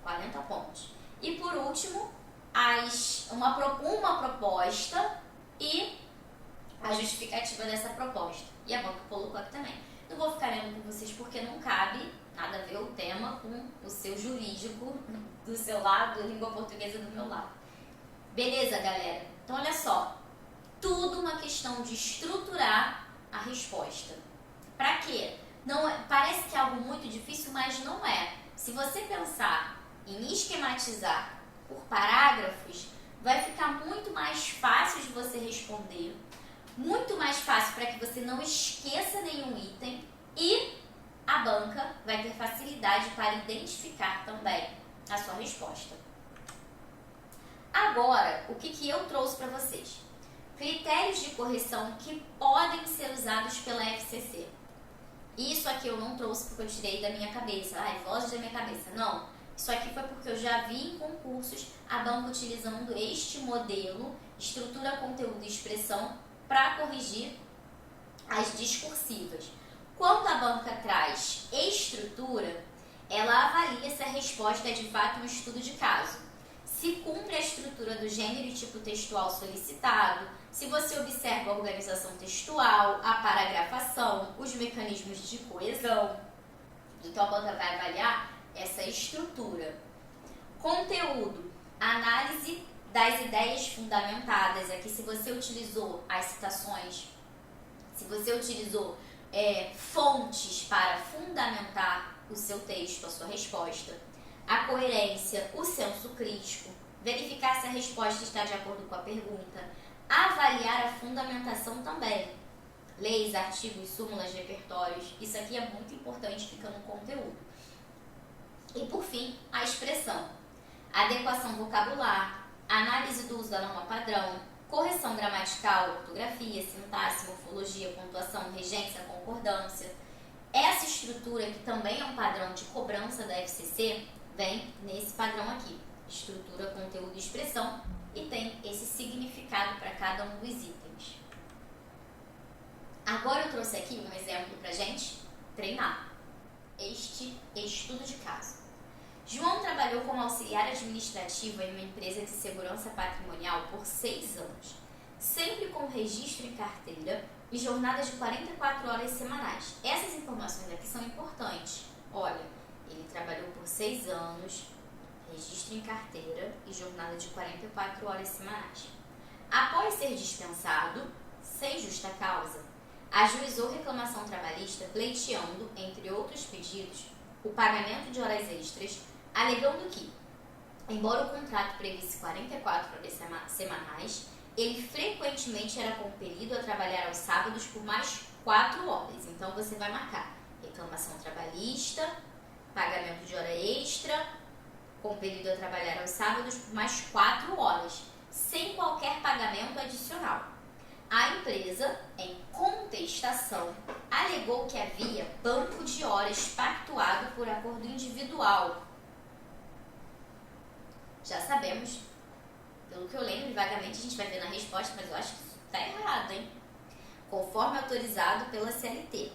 40 pontos. E por último, uma proposta e a justificativa dessa proposta. E a banca colocou aqui também. Não vou ficar lendo com vocês porque não cabe nada a ver o tema com o seu jurídico do seu lado, a língua portuguesa do meu lado. Beleza, galera? Então, olha só. Tudo uma questão de estruturar a resposta. Pra quê? Não é, parece que é algo muito difícil, mas não é. Se você pensar em esquematizar por parágrafos, vai ficar muito mais fácil de você responder, muito mais fácil para que você não esqueça nenhum item e a banca vai ter facilidade para identificar também a sua resposta. Agora, o que eu trouxe para vocês? Critérios de correção que podem ser usados pela FCC. Isso aqui eu não trouxe porque eu tirei da minha cabeça. Vozes da minha cabeça. Não. Isso aqui foi porque eu já vi em concursos a banca utilizando este modelo, estrutura, conteúdo e expressão, para corrigir as discursivas. Quando a banca traz estrutura, ela avalia se a resposta é de fato um estudo de caso, se cumpre a estrutura do gênero e tipo textual solicitado, se você observa a organização textual, a paragrafação, os mecanismos de coesão. Então a banca vai avaliar essa estrutura. Conteúdo, análise das ideias fundamentadas. Aqui, se você utilizou as citações, se você utilizou fontes para fundamentar o seu texto, a sua resposta. A coerência, o senso crítico, verificar se a resposta está de acordo com a pergunta, avaliar a fundamentação também. Leis, artigos, súmulas, repertórios, isso aqui é muito importante, fica no conteúdo. E por fim, a expressão, adequação vocabular, análise do uso da norma padrão, correção gramatical, ortografia, sintaxe, morfologia, pontuação, regência, concordância. Essa estrutura, que também é um padrão de cobrança da FCC, vem nesse padrão aqui, estrutura, conteúdo e expressão, e tem esse significado para cada um dos itens. Agora eu trouxe aqui um exemplo para a gente treinar este estudo de caso. João trabalhou como auxiliar administrativo em uma empresa de segurança patrimonial por 6 anos, sempre com registro em carteira e jornadas de 44 horas semanais. Essas informações aqui são importantes. Olha, ele trabalhou por 6 anos, registro em carteira e jornada de 44 horas semanais. Após ser dispensado, sem justa causa, ajuizou reclamação trabalhista pleiteando, entre outros pedidos, o pagamento de horas extras, alegando que, embora o contrato previsse 44 horas semanais, ele frequentemente era compelido a trabalhar aos sábados por mais 4 horas. Então você vai marcar reclamação trabalhista, pagamento de hora extra, compelido a trabalhar aos sábados por mais 4 horas, sem qualquer pagamento adicional. A empresa, em contestação, alegou que havia banco de horas pactuado por acordo individual. Já sabemos, pelo que eu lembro, vagamente a gente vai ver na resposta, mas eu acho que isso está errado, hein? Conforme autorizado pela CLT.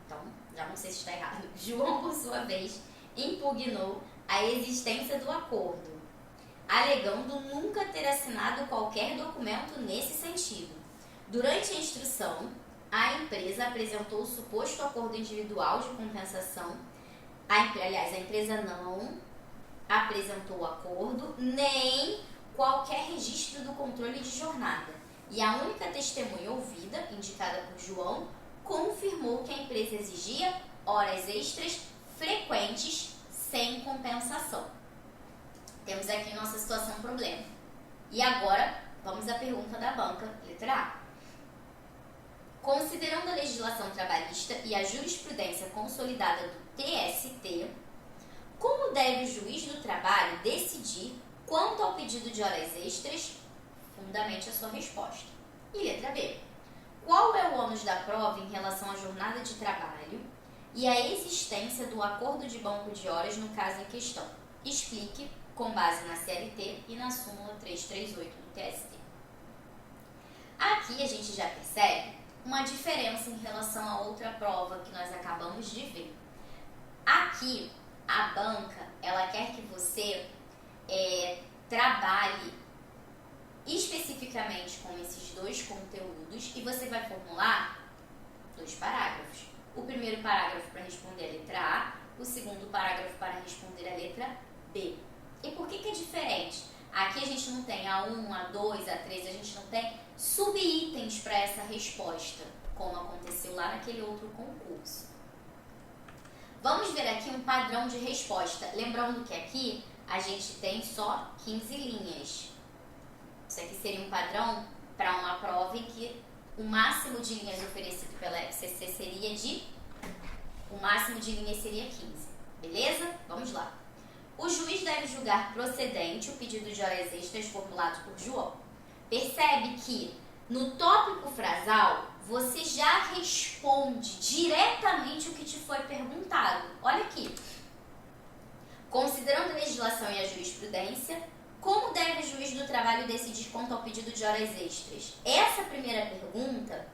Então, já não sei se está errado. João, por sua vez, impugnou a existência do acordo, alegando nunca ter assinado qualquer documento nesse sentido. Durante a instrução, a empresa apresentou o suposto acordo individual de compensação. Aliás, a empresa não apresentou o acordo, nem qualquer registro do controle de jornada. E a única testemunha ouvida, indicada por João, confirmou que a empresa exigia horas extras frequentes sem compensação. Temos aqui nossa situação problema. E agora, vamos à pergunta da banca, letra A. Considerando a legislação trabalhista e a jurisprudência consolidada do TST, como deve o juiz do trabalho decidir quanto ao pedido de horas extras? Fundamente a sua resposta. E letra B. Qual é o ônus da prova em relação à jornada de trabalho e à existência do acordo de banco de horas no caso em questão? Explique com base na CLT e na súmula 338 do TST. Aqui a gente já percebe uma diferença em relação à outra prova que nós acabamos de ver. Aqui, a banca, ela quer que você trabalhe especificamente com esses dois conteúdos e você vai formular 2 parágrafos. O primeiro parágrafo para responder a letra A, o segundo parágrafo para responder a letra B. E por que é diferente? Aqui a gente não tem A1, A2, A3, a gente não tem subitens para essa resposta, como aconteceu lá naquele outro concurso. Vamos ver aqui um padrão de resposta. Lembrando que aqui a gente tem só 15 linhas. Isso aqui seria um padrão para uma prova em que o máximo de linhas oferecido pela FCC seria o máximo de linhas seria 15. Beleza? Vamos lá. O juiz deve julgar procedente o pedido de horas extras formulado por João. Percebe que No tópico frasal, você já responde diretamente o que te foi perguntado. Olha aqui. Considerando a legislação e a jurisprudência, como deve o juiz do trabalho decidir quanto ao pedido de horas extras? Essa primeira pergunta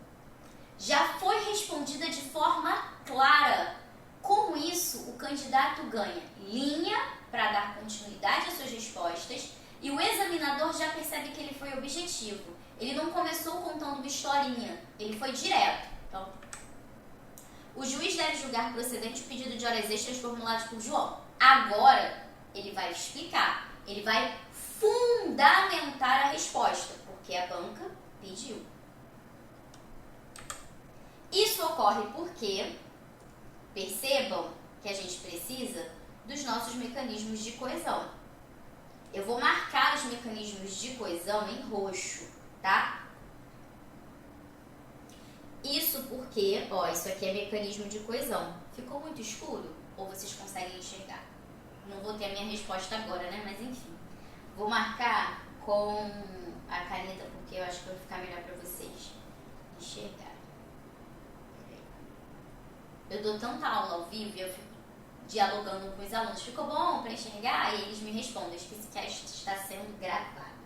já foi respondida de forma clara. Com isso, o candidato ganha linha para dar continuidade às suas respostas e o examinador já percebe que ele foi objetivo. Ele não começou contando uma historinha, ele foi direto. Então, o juiz deve julgar procedente o pedido de horas extras formulado por João. Agora, ele vai explicar, ele vai fundamentar a resposta, porque a banca pediu. Isso ocorre porque, percebam que a gente precisa dos nossos mecanismos de coesão. Eu vou marcar os mecanismos de coesão em roxo, tá? Isso porque, isso aqui é mecanismo de coesão. Ficou muito escuro? Ou vocês conseguem enxergar? Não vou ter a minha resposta agora, né? Mas enfim. Vou marcar com a caneta, porque eu acho que vai ficar melhor para vocês enxergarem. Eu dou tanta aula ao vivo e eu fico dialogando com os alunos. Ficou bom para enxergar? E eles me respondem. Esse podcast está sendo gravado.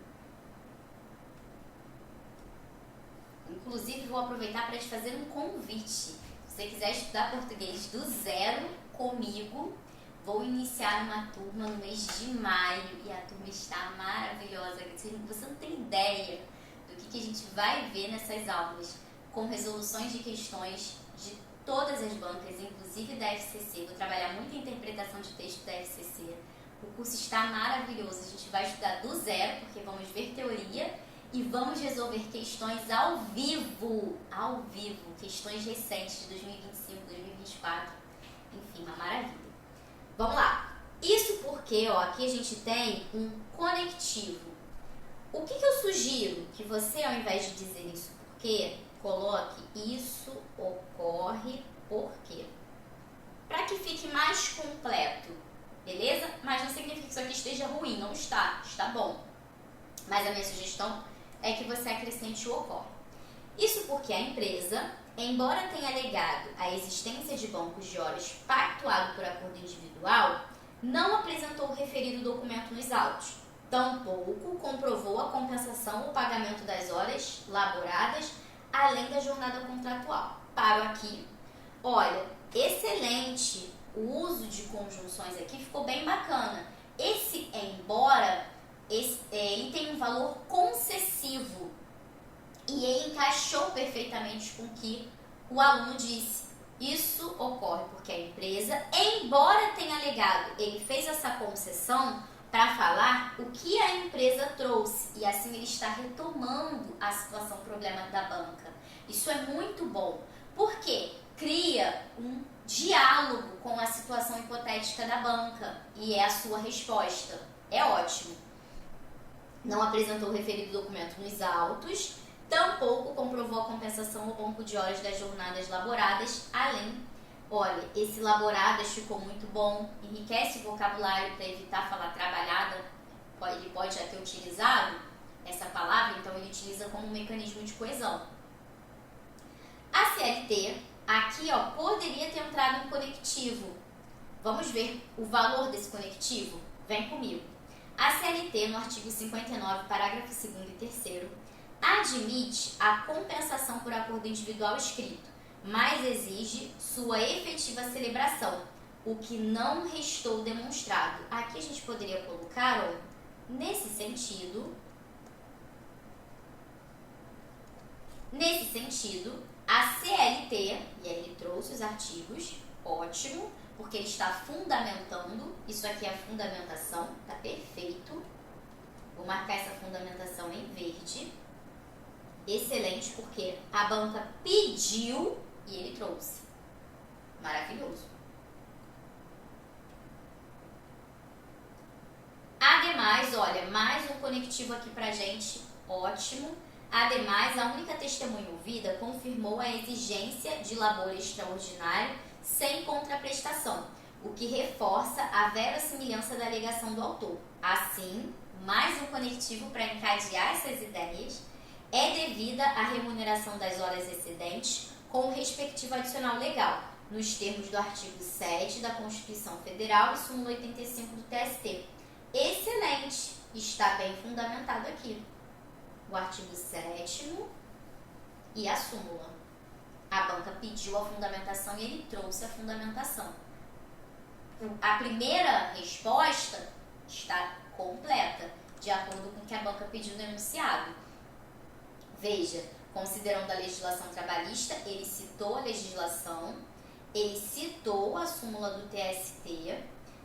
Inclusive, vou aproveitar para te fazer um convite. Se você quiser estudar português do zero comigo, vou iniciar uma turma no mês de maio e a turma está maravilhosa. Você não tem ideia do que a gente vai ver nessas aulas, com resoluções de questões de todas as bancas, inclusive da FCC. Vou trabalhar muito em interpretação de texto da FCC. O curso está maravilhoso. A gente vai estudar do zero, porque vamos ver teoria e vamos resolver questões ao vivo, questões recentes de 2025, 2024, enfim, uma maravilha. Vamos lá. Isso porque, aqui a gente tem um conectivo. O que eu sugiro? Que você, ao invés de dizer isso porque, coloque isso ocorre porque. Para que fique mais completo, beleza? Mas não significa que isso aqui esteja ruim, não está. Está bom. Mas a minha sugestão é que você acrescente o ocorre. Isso porque a empresa, embora tenha alegado a existência de bancos de horas pactuado por acordo individual, não apresentou o referido documento nos autos. Tampouco comprovou a compensação ou pagamento das horas laboradas, além da jornada contratual. Paro aqui. Olha, excelente. O uso de conjunções aqui ficou bem bacana. Esse embora, ele tem um valor concessivo e ele encaixou perfeitamente com o que o aluno disse. Isso ocorre porque a empresa, embora tenha alegado, ele fez essa concessão para falar o que a empresa trouxe e assim ele está retomando a situação problema da banca. Isso é muito bom, porque cria um diálogo com a situação hipotética da banca e é a sua resposta. É ótimo. Não apresentou o referido documento nos autos, tampouco comprovou a compensação ou banco de horas das jornadas laboradas, além, olha, esse laboradas ficou muito bom, enriquece o vocabulário para evitar falar trabalhada, ele pode já ter utilizado essa palavra, então ele utiliza como um mecanismo de coesão. A CLT, aqui poderia ter entrado um conectivo. Vamos ver o valor desse conectivo? Vem comigo. A CLT, no artigo 59, parágrafo 2º e 3º, admite a compensação por acordo individual escrito, mas exige sua efetiva celebração, o que não restou demonstrado. Aqui a gente poderia colocar, nesse sentido, a CLT, e aí ele trouxe os artigos, ótimo, porque ele está fundamentando, isso aqui é a fundamentação, tá perfeito. Vou marcar essa fundamentação em verde. Excelente, porque a banca pediu e ele trouxe. Maravilhoso. Ademais, olha, mais um conectivo aqui pra gente, ótimo. Ademais, a única testemunha ouvida confirmou a exigência de labor extraordinário sem contraprestação, o que reforça a verossimilhança da alegação do autor. Assim, mais um conectivo para encadear essas ideias é devida à remuneração das horas excedentes com o respectivo adicional legal, nos termos do artigo 7 da Constituição Federal e súmula 85 do TST. Excelente! Está bem fundamentado aqui. O artigo 7º e a súmula. A banca pediu a fundamentação e ele trouxe a fundamentação. A primeira resposta está completa, de acordo com o que a banca pediu no enunciado. Veja, considerando a legislação trabalhista, ele citou a legislação, ele citou a súmula do TST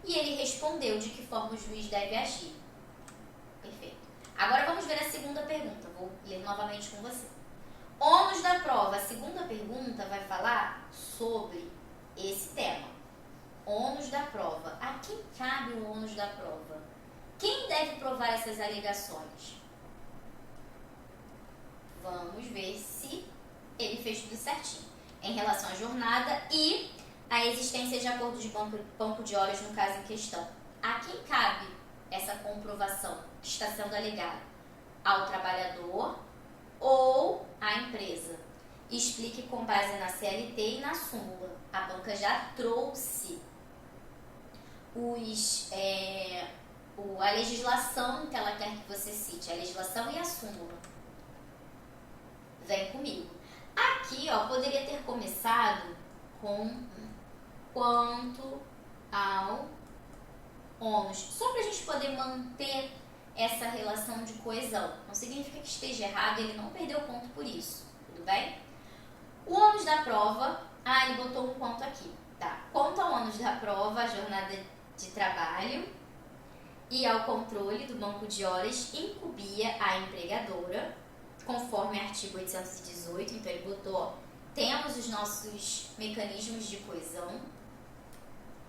e ele respondeu de que forma o juiz deve agir. Perfeito. Agora vamos ver a segunda pergunta. Vou ler novamente com você. Ônus da prova. A segunda pergunta vai falar sobre esse tema. Ônus da prova. A quem cabe o ônus da prova? Quem deve provar essas alegações? Vamos ver se ele fez tudo certinho. Em relação à jornada e a existência de acordo de banco de horas no caso em questão. A quem cabe essa comprovação que está sendo alegada? Ao trabalhador ou à empresa? Explique com base na CLT e na súmula. A banca já trouxe a legislação que ela quer que você cite, a legislação e a súmula. Vem comigo. Aqui, ó, poderia ter começado com quanto ao ônus, só para a gente poder manter essa relação de coesão. Não significa que esteja errado, ele não perdeu ponto por isso, tudo bem? O ônus da prova, ele botou um ponto aqui, tá? Quanto ao ônus da prova, a jornada de trabalho e ao controle do banco de horas incumbia a empregadora, conforme artigo 818, então ele botou, ó, temos os nossos mecanismos de coesão.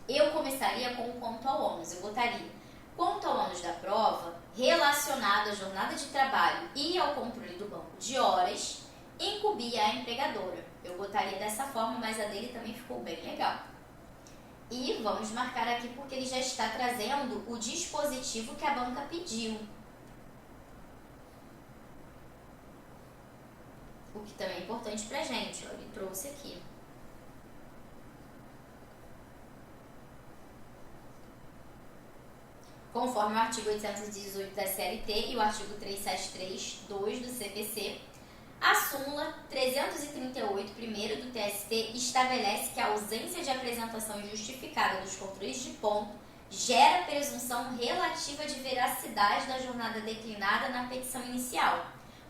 Eu começaria com o quanto ao ônus, eu botaria quanto ao ônus da prova, relacionado à jornada de trabalho e ao controle do banco de horas, incumbia a empregadora. Eu botaria dessa forma, mas a dele também ficou bem legal. E vamos marcar aqui porque ele já está trazendo o dispositivo que a banca pediu. O que também é importante pra gente, ó, ele trouxe aqui. Conforme o artigo 818 da CLT e o artigo 373(2) do CPC, a súmula 338, primeiro do TST, estabelece que a ausência de apresentação justificada dos controles de ponto gera presunção relativa de veracidade da jornada declinada na petição inicial,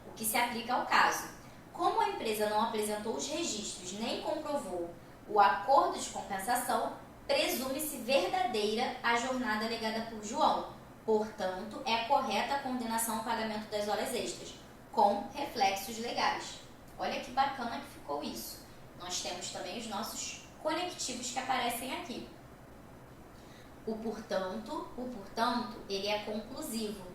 o que se aplica ao caso. Como a empresa não apresentou os registros nem comprovou o acordo de compensação, presume-se verdadeira a jornada alegada por João. Portanto, é correta a condenação ao pagamento das horas extras, com reflexos legais. Olha que bacana que ficou isso. Nós temos também os nossos conectivos que aparecem aqui. O portanto, ele é conclusivo.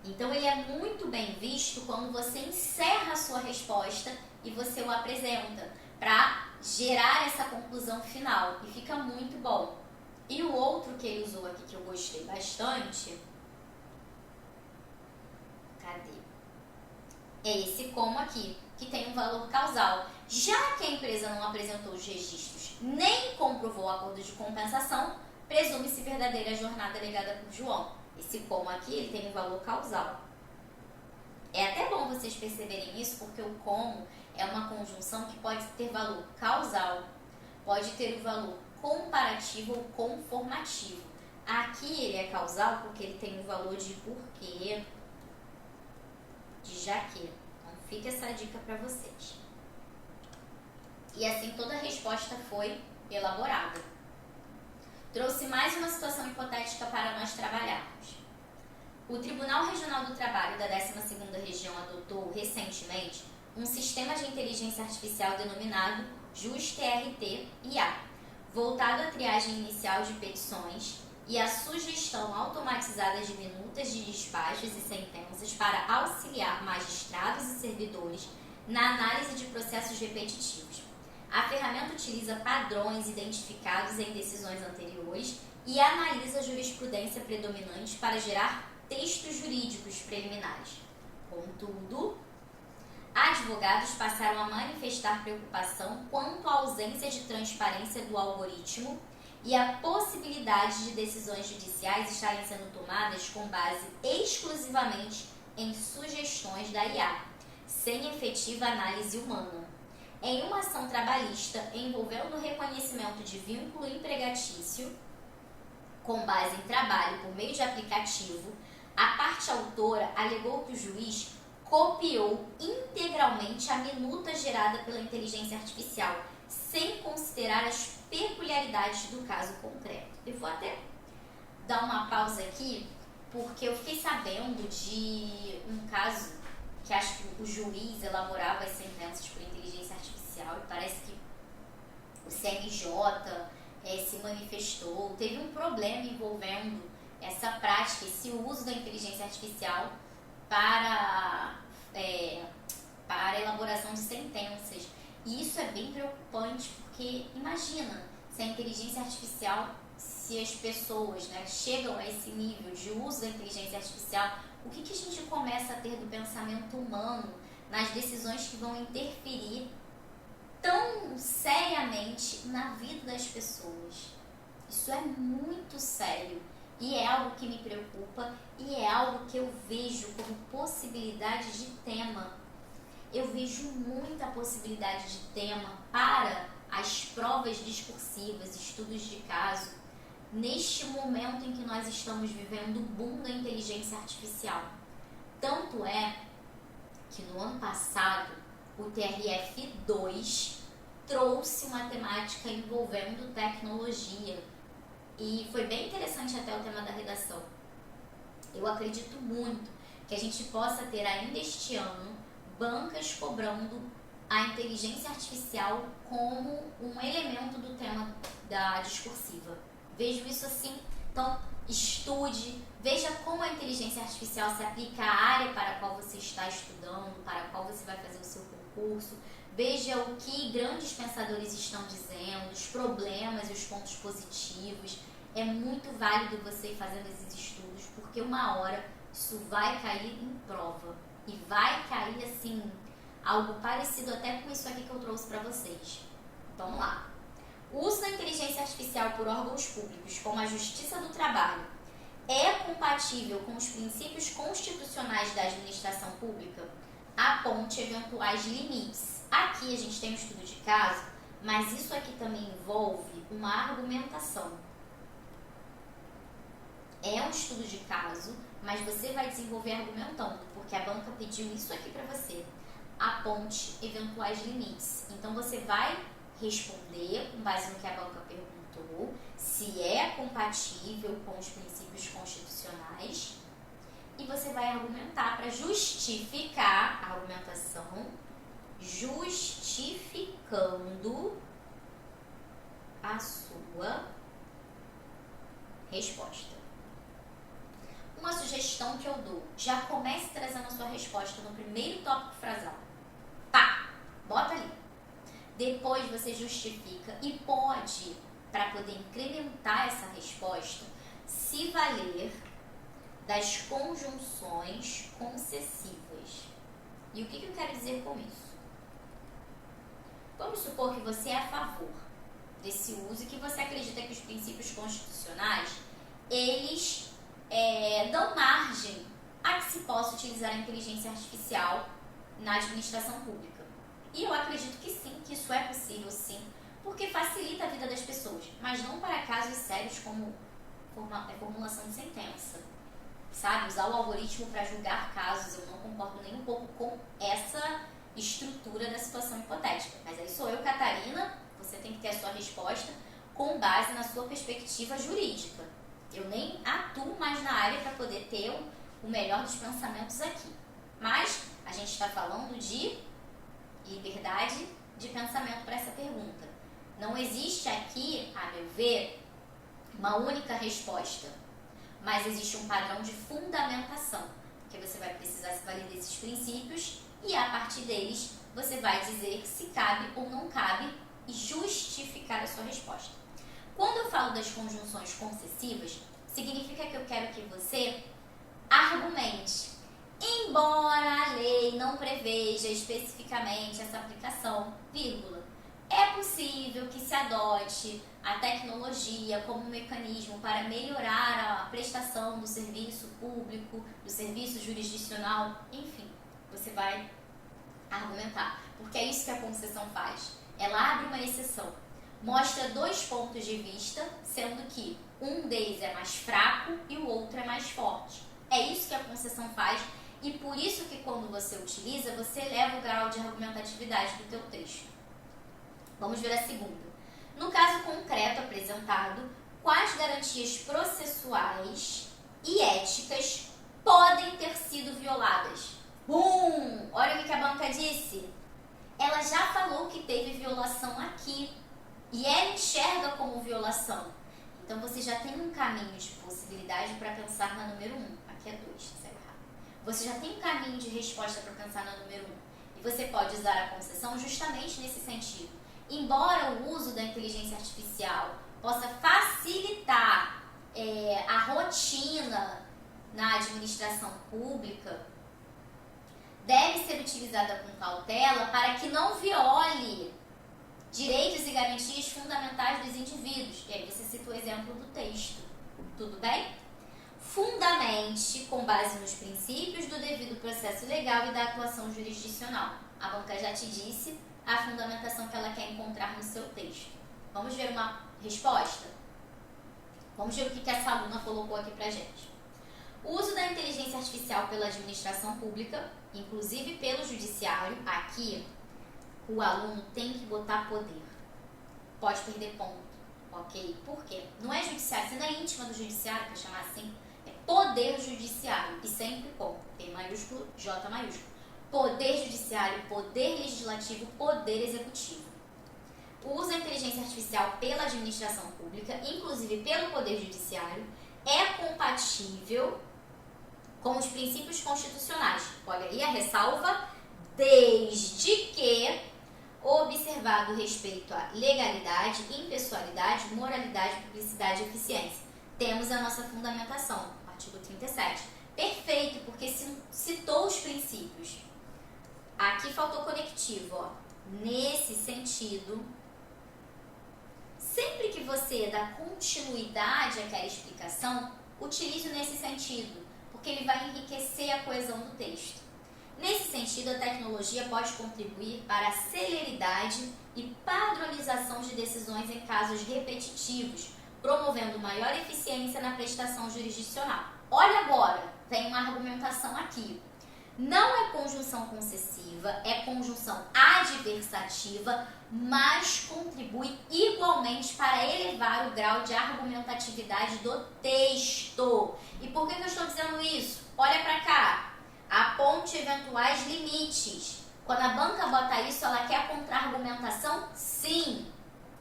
Então, ele é muito bem visto quando você encerra a sua resposta e você o apresenta para gerar essa conclusão final. E fica muito bom. E o outro que ele usou aqui que eu gostei bastante, cadê? É esse como aqui, que tem um valor causal. Já que a empresa não apresentou os registros nem comprovou o acordo de compensação, presume-se verdadeira a jornada alegada por João. Esse como aqui, ele tem um valor causal. É até bom vocês perceberem isso, porque o como é uma conjunção que pode ter valor causal, pode ter o valor comparativo ou conformativo. Aqui ele é causal porque ele tem o valor de porquê, de já que. Então fica essa dica para vocês. E assim toda a resposta foi elaborada. Trouxe mais uma situação hipotética para nós trabalharmos. O Tribunal Regional do Trabalho da 12ª Região adotou recentemente um sistema de inteligência artificial denominado JUSTRT-IA, voltado à triagem inicial de petições e à sugestão automatizada de minutas de despachos e sentenças para auxiliar magistrados e servidores na análise de processos repetitivos. A ferramenta utiliza padrões identificados em decisões anteriores e analisa a jurisprudência predominante para gerar textos jurídicos preliminares. Contudo, Advogados passaram a manifestar preocupação quanto à ausência de transparência do algoritmo e a possibilidade de decisões judiciais estarem sendo tomadas com base exclusivamente em sugestões da IA, sem efetiva análise humana. Em uma ação trabalhista envolvendo o reconhecimento de vínculo empregatício, com base em trabalho por meio de aplicativo, a parte autora alegou que o juiz copiou integralmente a minuta gerada pela inteligência artificial, sem considerar as peculiaridades do caso concreto. Eu vou até dar uma pausa aqui, porque eu fiquei sabendo de um caso que acho que o juiz elaborava as sentenças por inteligência artificial e parece que o CNJ se manifestou, teve um problema envolvendo essa prática, esse uso da inteligência artificial para a elaboração de sentenças. E isso é bem preocupante, porque imagina se a inteligência artificial, se as pessoas chegam a esse nível de uso da inteligência artificial, o que a gente começa a ter do pensamento humano nas decisões que vão interferir tão seriamente na vida das pessoas. Isso é muito sério e é algo que me preocupa e é algo que eu vejo como possibilidade de tema. Eu vejo muita possibilidade de tema para as provas discursivas, estudos de caso, neste momento em que nós estamos vivendo o boom da inteligência artificial. Tanto é que no ano passado o TRF2 trouxe uma temática envolvendo tecnologia e foi bem interessante até o tema da redação. Eu acredito muito que a gente possa ter ainda este ano bancas cobrando a inteligência artificial como um elemento do tema da discursiva. Vejo isso assim, então estude, veja como a inteligência artificial se aplica à área para a qual você está estudando, para a qual você vai fazer o seu concurso, veja o que grandes pensadores estão dizendo, os problemas e os pontos positivos. É muito válido você ir fazendo esses estudos, porque uma hora isso vai cair em prova e vai cair assim, algo parecido até com isso aqui que eu trouxe para vocês. Então, vamos lá. O uso da inteligência artificial por órgãos públicos, como a Justiça do Trabalho, é compatível com os princípios constitucionais da administração pública? Aponte eventuais limites. Aqui a gente tem um estudo de caso, mas isso aqui também envolve uma argumentação. É um estudo de caso, mas você vai desenvolver argumentando, porque a banca pediu isso aqui para você. Aponte eventuais limites. Então você vai responder com base no que a banca perguntou, se é compatível com os princípios constitucionais, e você vai argumentar para justificar a argumentação, justificando a sua resposta. Uma sugestão que eu dou, já comece trazendo a sua resposta no primeiro tópico frasal. Pá, bota ali. Depois você justifica e pode, para poder incrementar essa resposta, se valer das conjunções concessivas. E o que eu quero dizer com isso? Vamos supor que você é a favor desse uso e que você acredita que os princípios constitucionais, eles dão margem a que se possa utilizar a inteligência artificial na administração pública. E eu acredito que sim, que isso é possível sim, porque facilita a vida das pessoas, mas não para casos sérios como formulação de sentença. Sabe, usar o algoritmo para julgar casos, eu não concordo nem um pouco com essa estrutura da situação hipotética. Mas aí sou eu, Catarina, você tem que ter a sua resposta com base na sua perspectiva jurídica. Eu nem atuo mais na área para poder ter o melhor dos pensamentos aqui. Mas a gente está falando de liberdade de pensamento para essa pergunta. Não existe aqui, a meu ver, uma única resposta, mas existe um padrão de fundamentação, porque você vai precisar se valer desses princípios e a partir deles você vai dizer se cabe ou não cabe e justificar a sua resposta. Quando eu falo das conjunções concessivas, significa que eu quero que você argumente Embora a lei não preveja especificamente essa aplicação, vírgula, é possível que se adote a tecnologia como um mecanismo para melhorar a prestação do serviço público, do serviço jurisdicional, enfim, você vai argumentar, porque é isso que a concessão faz. Ela abre uma exceção, mostra dois pontos de vista, sendo que um deles é mais fraco e o outro é mais forte. É isso que a concessão faz e por isso que quando você utiliza, você eleva o grau de argumentatividade do teu texto. Vamos ver a segunda. No caso concreto apresentado, quais garantias processuais e éticas podem ter sido violadas? Olha o que a banca disse. Ela já falou que teve violação aqui e ela enxerga como violação. Então você já tem um caminho de possibilidade para pensar na número 1. Aqui é 2, saiu errado. Você já tem um caminho de resposta para pensar na número 1. E você pode usar a concessão justamente nesse sentido. Embora o uso da inteligência artificial possa facilitar a rotina na administração pública, deve ser utilizada com cautela para que não viole direitos e garantias fundamentais dos indivíduos. E aí você cita o exemplo do texto. Tudo bem? Fundamente com base nos princípios do devido processo legal e da atuação jurisdicional. A banca já te disse a fundamentação que ela quer encontrar no seu texto. Vamos ver uma resposta? Vamos ver o que essa aluna colocou aqui pra gente. O uso da inteligência artificial pela administração pública, inclusive pelo judiciário, aqui o aluno tem que botar poder. Pode perder ponto, ok? Por quê? Não é judiciário, você não é íntima do judiciário, para chamar assim, é poder judiciário, e sempre com P maiúsculo, J maiúsculo. Poder judiciário, poder legislativo, poder executivo. O uso da inteligência artificial pela administração pública, inclusive pelo poder judiciário, é compatível com os princípios constitucionais. Olha aí a ressalva, desde que observado o respeito à legalidade, impessoalidade, moralidade, publicidade e eficiência. Temos a nossa fundamentação, artigo 37. Perfeito, porque citou os princípios. Aqui faltou conectivo, ó. Nesse sentido, sempre que você dá continuidade àquela explicação, utilize nesse sentido, porque ele vai enriquecer a coesão do texto. Nesse sentido, a tecnologia pode contribuir para a celeridade e padronização de decisões em casos repetitivos, promovendo maior eficiência na prestação jurisdicional. Olha agora, tem uma argumentação aqui. Não é conjunção concessiva, é conjunção adversativa, mas contribui igualmente para elevar o grau de argumentatividade do texto. E por que eu estou dizendo isso? Olha para cá. Aponte eventuais limites. Quando a banca bota isso, ela quer contra-argumentação? Sim.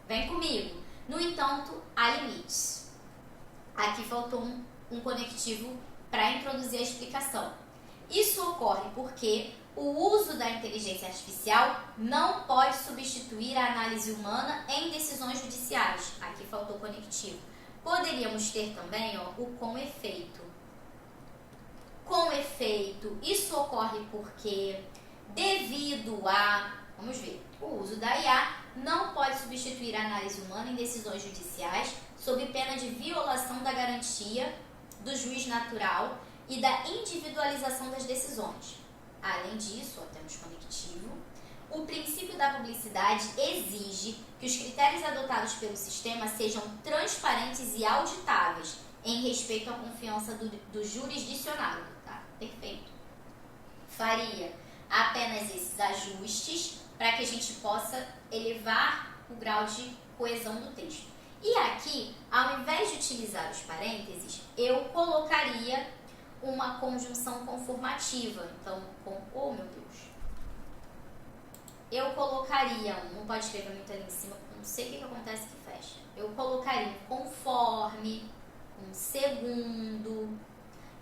Vem comigo. No entanto, há limites. Aqui faltou um conectivo para introduzir a explicação. Isso ocorre porque o uso da inteligência artificial não pode substituir a análise humana em decisões judiciais. Aqui faltou conectivo. Poderíamos ter também o com efeito. Com efeito, isso ocorre porque, devido a, vamos ver, o uso da IA não pode substituir a análise humana em decisões judiciais sob pena de violação da garantia do juiz natural e da individualização das decisões. Além disso, temos conectivo, o princípio da publicidade exige que os critérios adotados pelo sistema sejam transparentes e auditáveis em respeito à confiança do jurisdicionado. Tá? Perfeito. Faria apenas esses ajustes para que a gente possa elevar o grau de coesão do texto. E aqui, ao invés de utilizar os parênteses, eu colocaria uma conjunção conformativa. Então, oh meu Deus. Eu colocaria, não pode escrever muito ali em cima, não sei o que acontece que fecha. Eu colocaria um conforme, um segundo,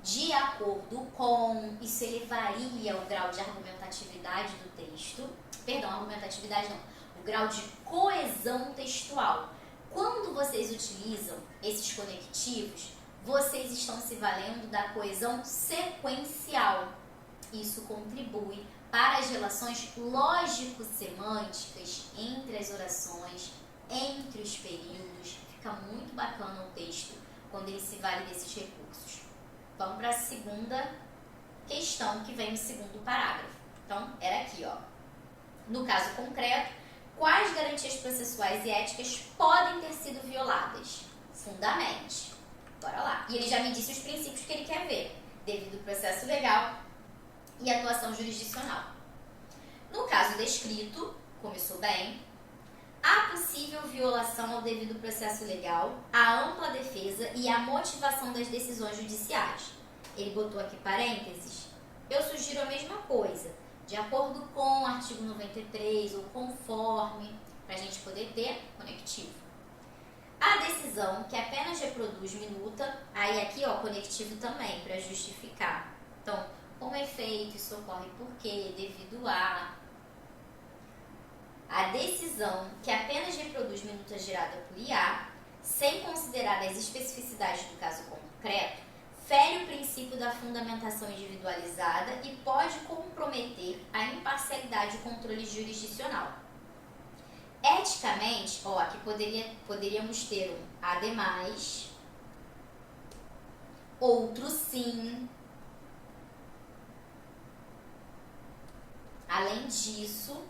de acordo com, isso elevaria o grau de argumentatividade do texto. Perdão, argumentatividade não, o grau de coesão textual. Quando vocês utilizam esses conectivos, vocês estão se valendo da coesão sequencial. isso contribui para as relações lógico-semânticas entre as orações, entre os períodos. Fica muito bacana o texto quando ele se vale desses recursos. Vamos para a segunda questão que vem no segundo parágrafo. Então, era aqui, ó. No caso concreto, quais garantias processuais e éticas podem ter sido violadas? Fundamente. Bora lá. E ele já me disse os princípios que ele quer ver. Devido processo legal e atuação jurisdicional. No caso descrito, começou bem, a possível violação ao devido processo legal, a ampla defesa e a motivação das decisões judiciais. Ele botou aqui parênteses. Eu sugiro a mesma coisa, de acordo com o artigo 93 ou conforme, para a gente poder ter conectivo. A decisão que apenas reproduz minuta, aí aqui ó, conectivo também, para justificar. Então, com efeito, isso ocorre porque, devido a decisão que apenas reproduz minuta gerada por IA, sem considerar as especificidades do caso concreto, fere o princípio da fundamentação individualizada e pode comprometer a imparcialidade e o controle jurisdicional. Eticamente, ó, aqui poderíamos ter um ademais, outro sim. Além disso,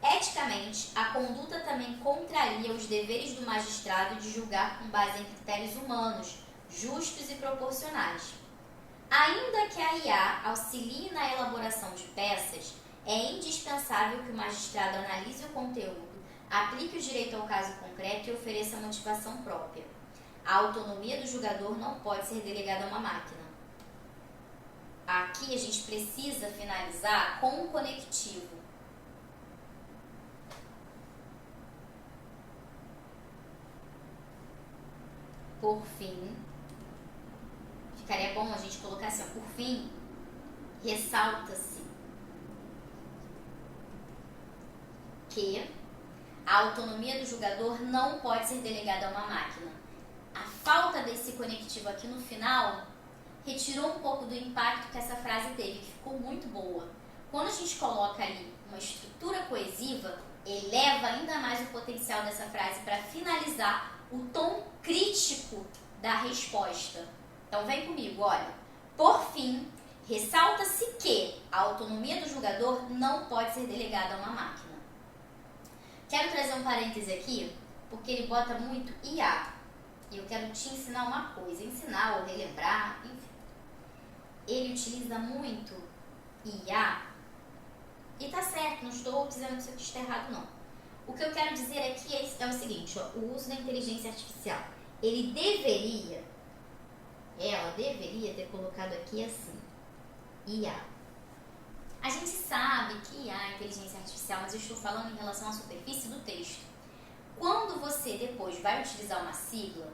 eticamente, a conduta também contraria os deveres do magistrado de julgar com base em critérios humanos, justos e proporcionais. Ainda que a IA auxilie na elaboração de peças, é indispensável que o magistrado analise o conteúdo, aplique o direito ao caso concreto e ofereça motivação própria. A autonomia do julgador não pode ser delegada a uma máquina. Aqui a gente precisa finalizar com um conectivo. Por fim, ficaria bom a gente colocar assim, ó, por fim, ressalta-se que a autonomia do julgador não pode ser delegada a uma máquina. A falta desse conectivo aqui no final retirou um pouco do impacto que essa frase teve, que ficou muito boa. Quando a gente coloca ali uma estrutura coesiva, eleva ainda mais o potencial dessa frase para finalizar o tom crítico da resposta. Então vem comigo, olha. Por fim, ressalta-se que a autonomia do julgador não pode ser delegada a uma máquina. Quero trazer um parêntese aqui, porque ele bota muito IA. E eu quero te ensinar uma coisa, ensinar ou relembrar, enfim. Ele utiliza muito IA, e tá certo, não estou dizendo que isso aqui está errado, não. O que eu quero dizer aqui é o seguinte, ó, o uso da inteligência artificial. Ela deveria ter colocado aqui assim, IA. A gente sabe que IA é inteligência artificial, mas eu estou falando em relação à superfície do texto. Quando você depois vai utilizar uma sigla,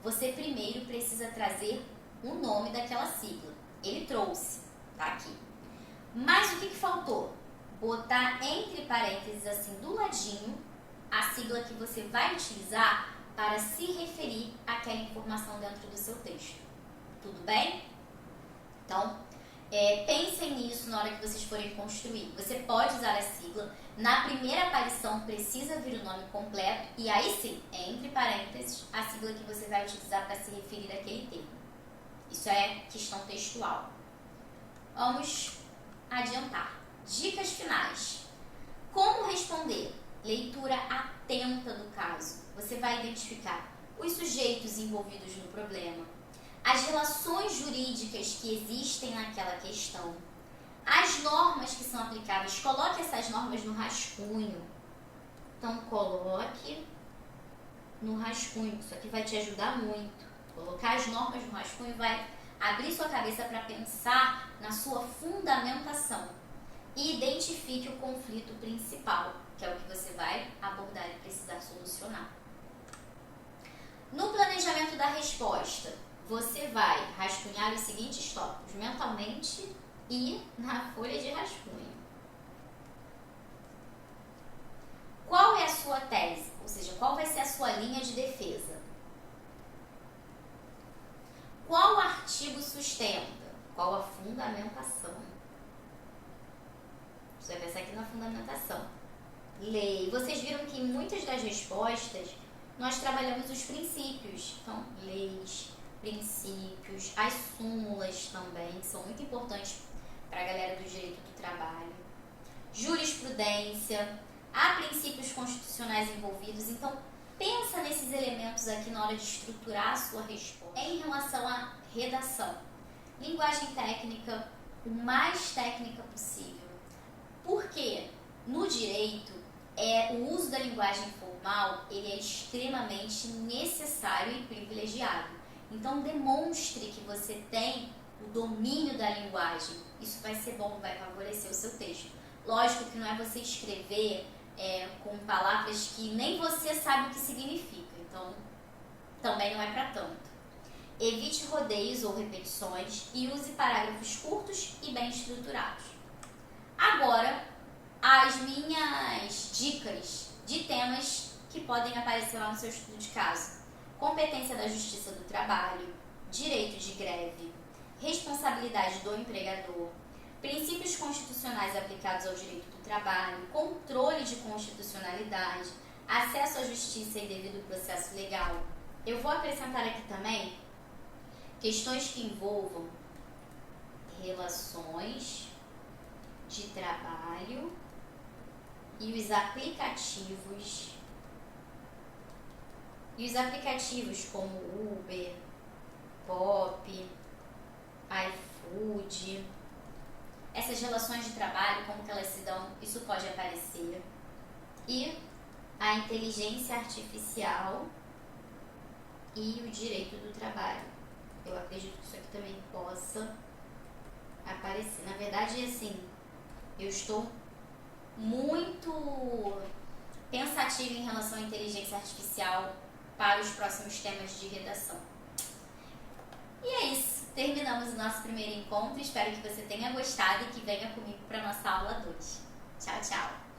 você primeiro precisa trazer o nome daquela sigla. Ele trouxe, tá aqui. Mas o que faltou? Botar entre parênteses assim do ladinho a sigla que você vai utilizar para se referir àquela informação dentro do seu texto. Tudo bem? Então, pensem nisso na hora que vocês forem construir. Você pode usar a sigla. Na primeira aparição precisa vir o nome completo e aí sim, entre parênteses, a sigla que você vai utilizar para se referir àquele termo. Isso é questão textual. Vamos adiantar. Dicas finais. Como responder? Leitura atenta do caso. Você vai identificar os sujeitos envolvidos no problema, as relações jurídicas que existem naquela questão, as normas que são aplicáveis. Coloque essas normas no rascunho. Então, coloque no rascunho. Isso aqui vai te ajudar muito. Colocar as normas no rascunho vai abrir sua cabeça para pensar na sua fundamentação. E identifique o conflito principal, que é o que você vai abordar e precisar solucionar. No planejamento da resposta, você vai rascunhar os seguintes tópicos mentalmente e na folha de rascunho. Qual é a sua tese? Ou seja, qual vai ser a sua linha de defesa? Qual artigo sustenta? Qual a fundamentação? Você vai pensar aqui na fundamentação. Lei. Vocês viram que em muitas das respostas nós trabalhamos os princípios. Então, leis, princípios, as súmulas também, que são muito importantes para a galera do direito do trabalho. Jurisprudência, há princípios constitucionais envolvidos, então pensa nesses elementos aqui na hora de estruturar a sua resposta. Em relação à redação, linguagem técnica, o mais técnica possível. Porque no direito, o uso da linguagem formal ele é extremamente necessário e privilegiado. Então demonstre que você tem o domínio da linguagem. Isso vai ser bom, vai favorecer o seu texto. Lógico que não é você escrever com palavras que nem você sabe o que significa. Então, também não é para tanto. Evite rodeios ou repetições e use parágrafos curtos e bem estruturados. Agora, as minhas dicas de temas que podem aparecer lá no seu estudo de caso. Competência da Justiça do Trabalho, direito de greve, responsabilidade do empregador, princípios constitucionais aplicados ao direito do trabalho, controle de constitucionalidade, acesso à justiça e devido processo legal. Eu vou acrescentar aqui também questões que envolvam relações de trabalho e os aplicativos. Como Uber, Pop, iFood. Essas relações de trabalho, como que elas se dão, isso pode aparecer. E a inteligência artificial e o direito do trabalho. Eu acredito que isso aqui também possa aparecer. Na verdade, assim, eu estou muito pensativa em relação à inteligência artificial para os próximos temas de redação. E é isso. Terminamos o nosso primeiro encontro. Espero que você tenha gostado e que venha comigo para a nossa aula 2. Tchau, tchau!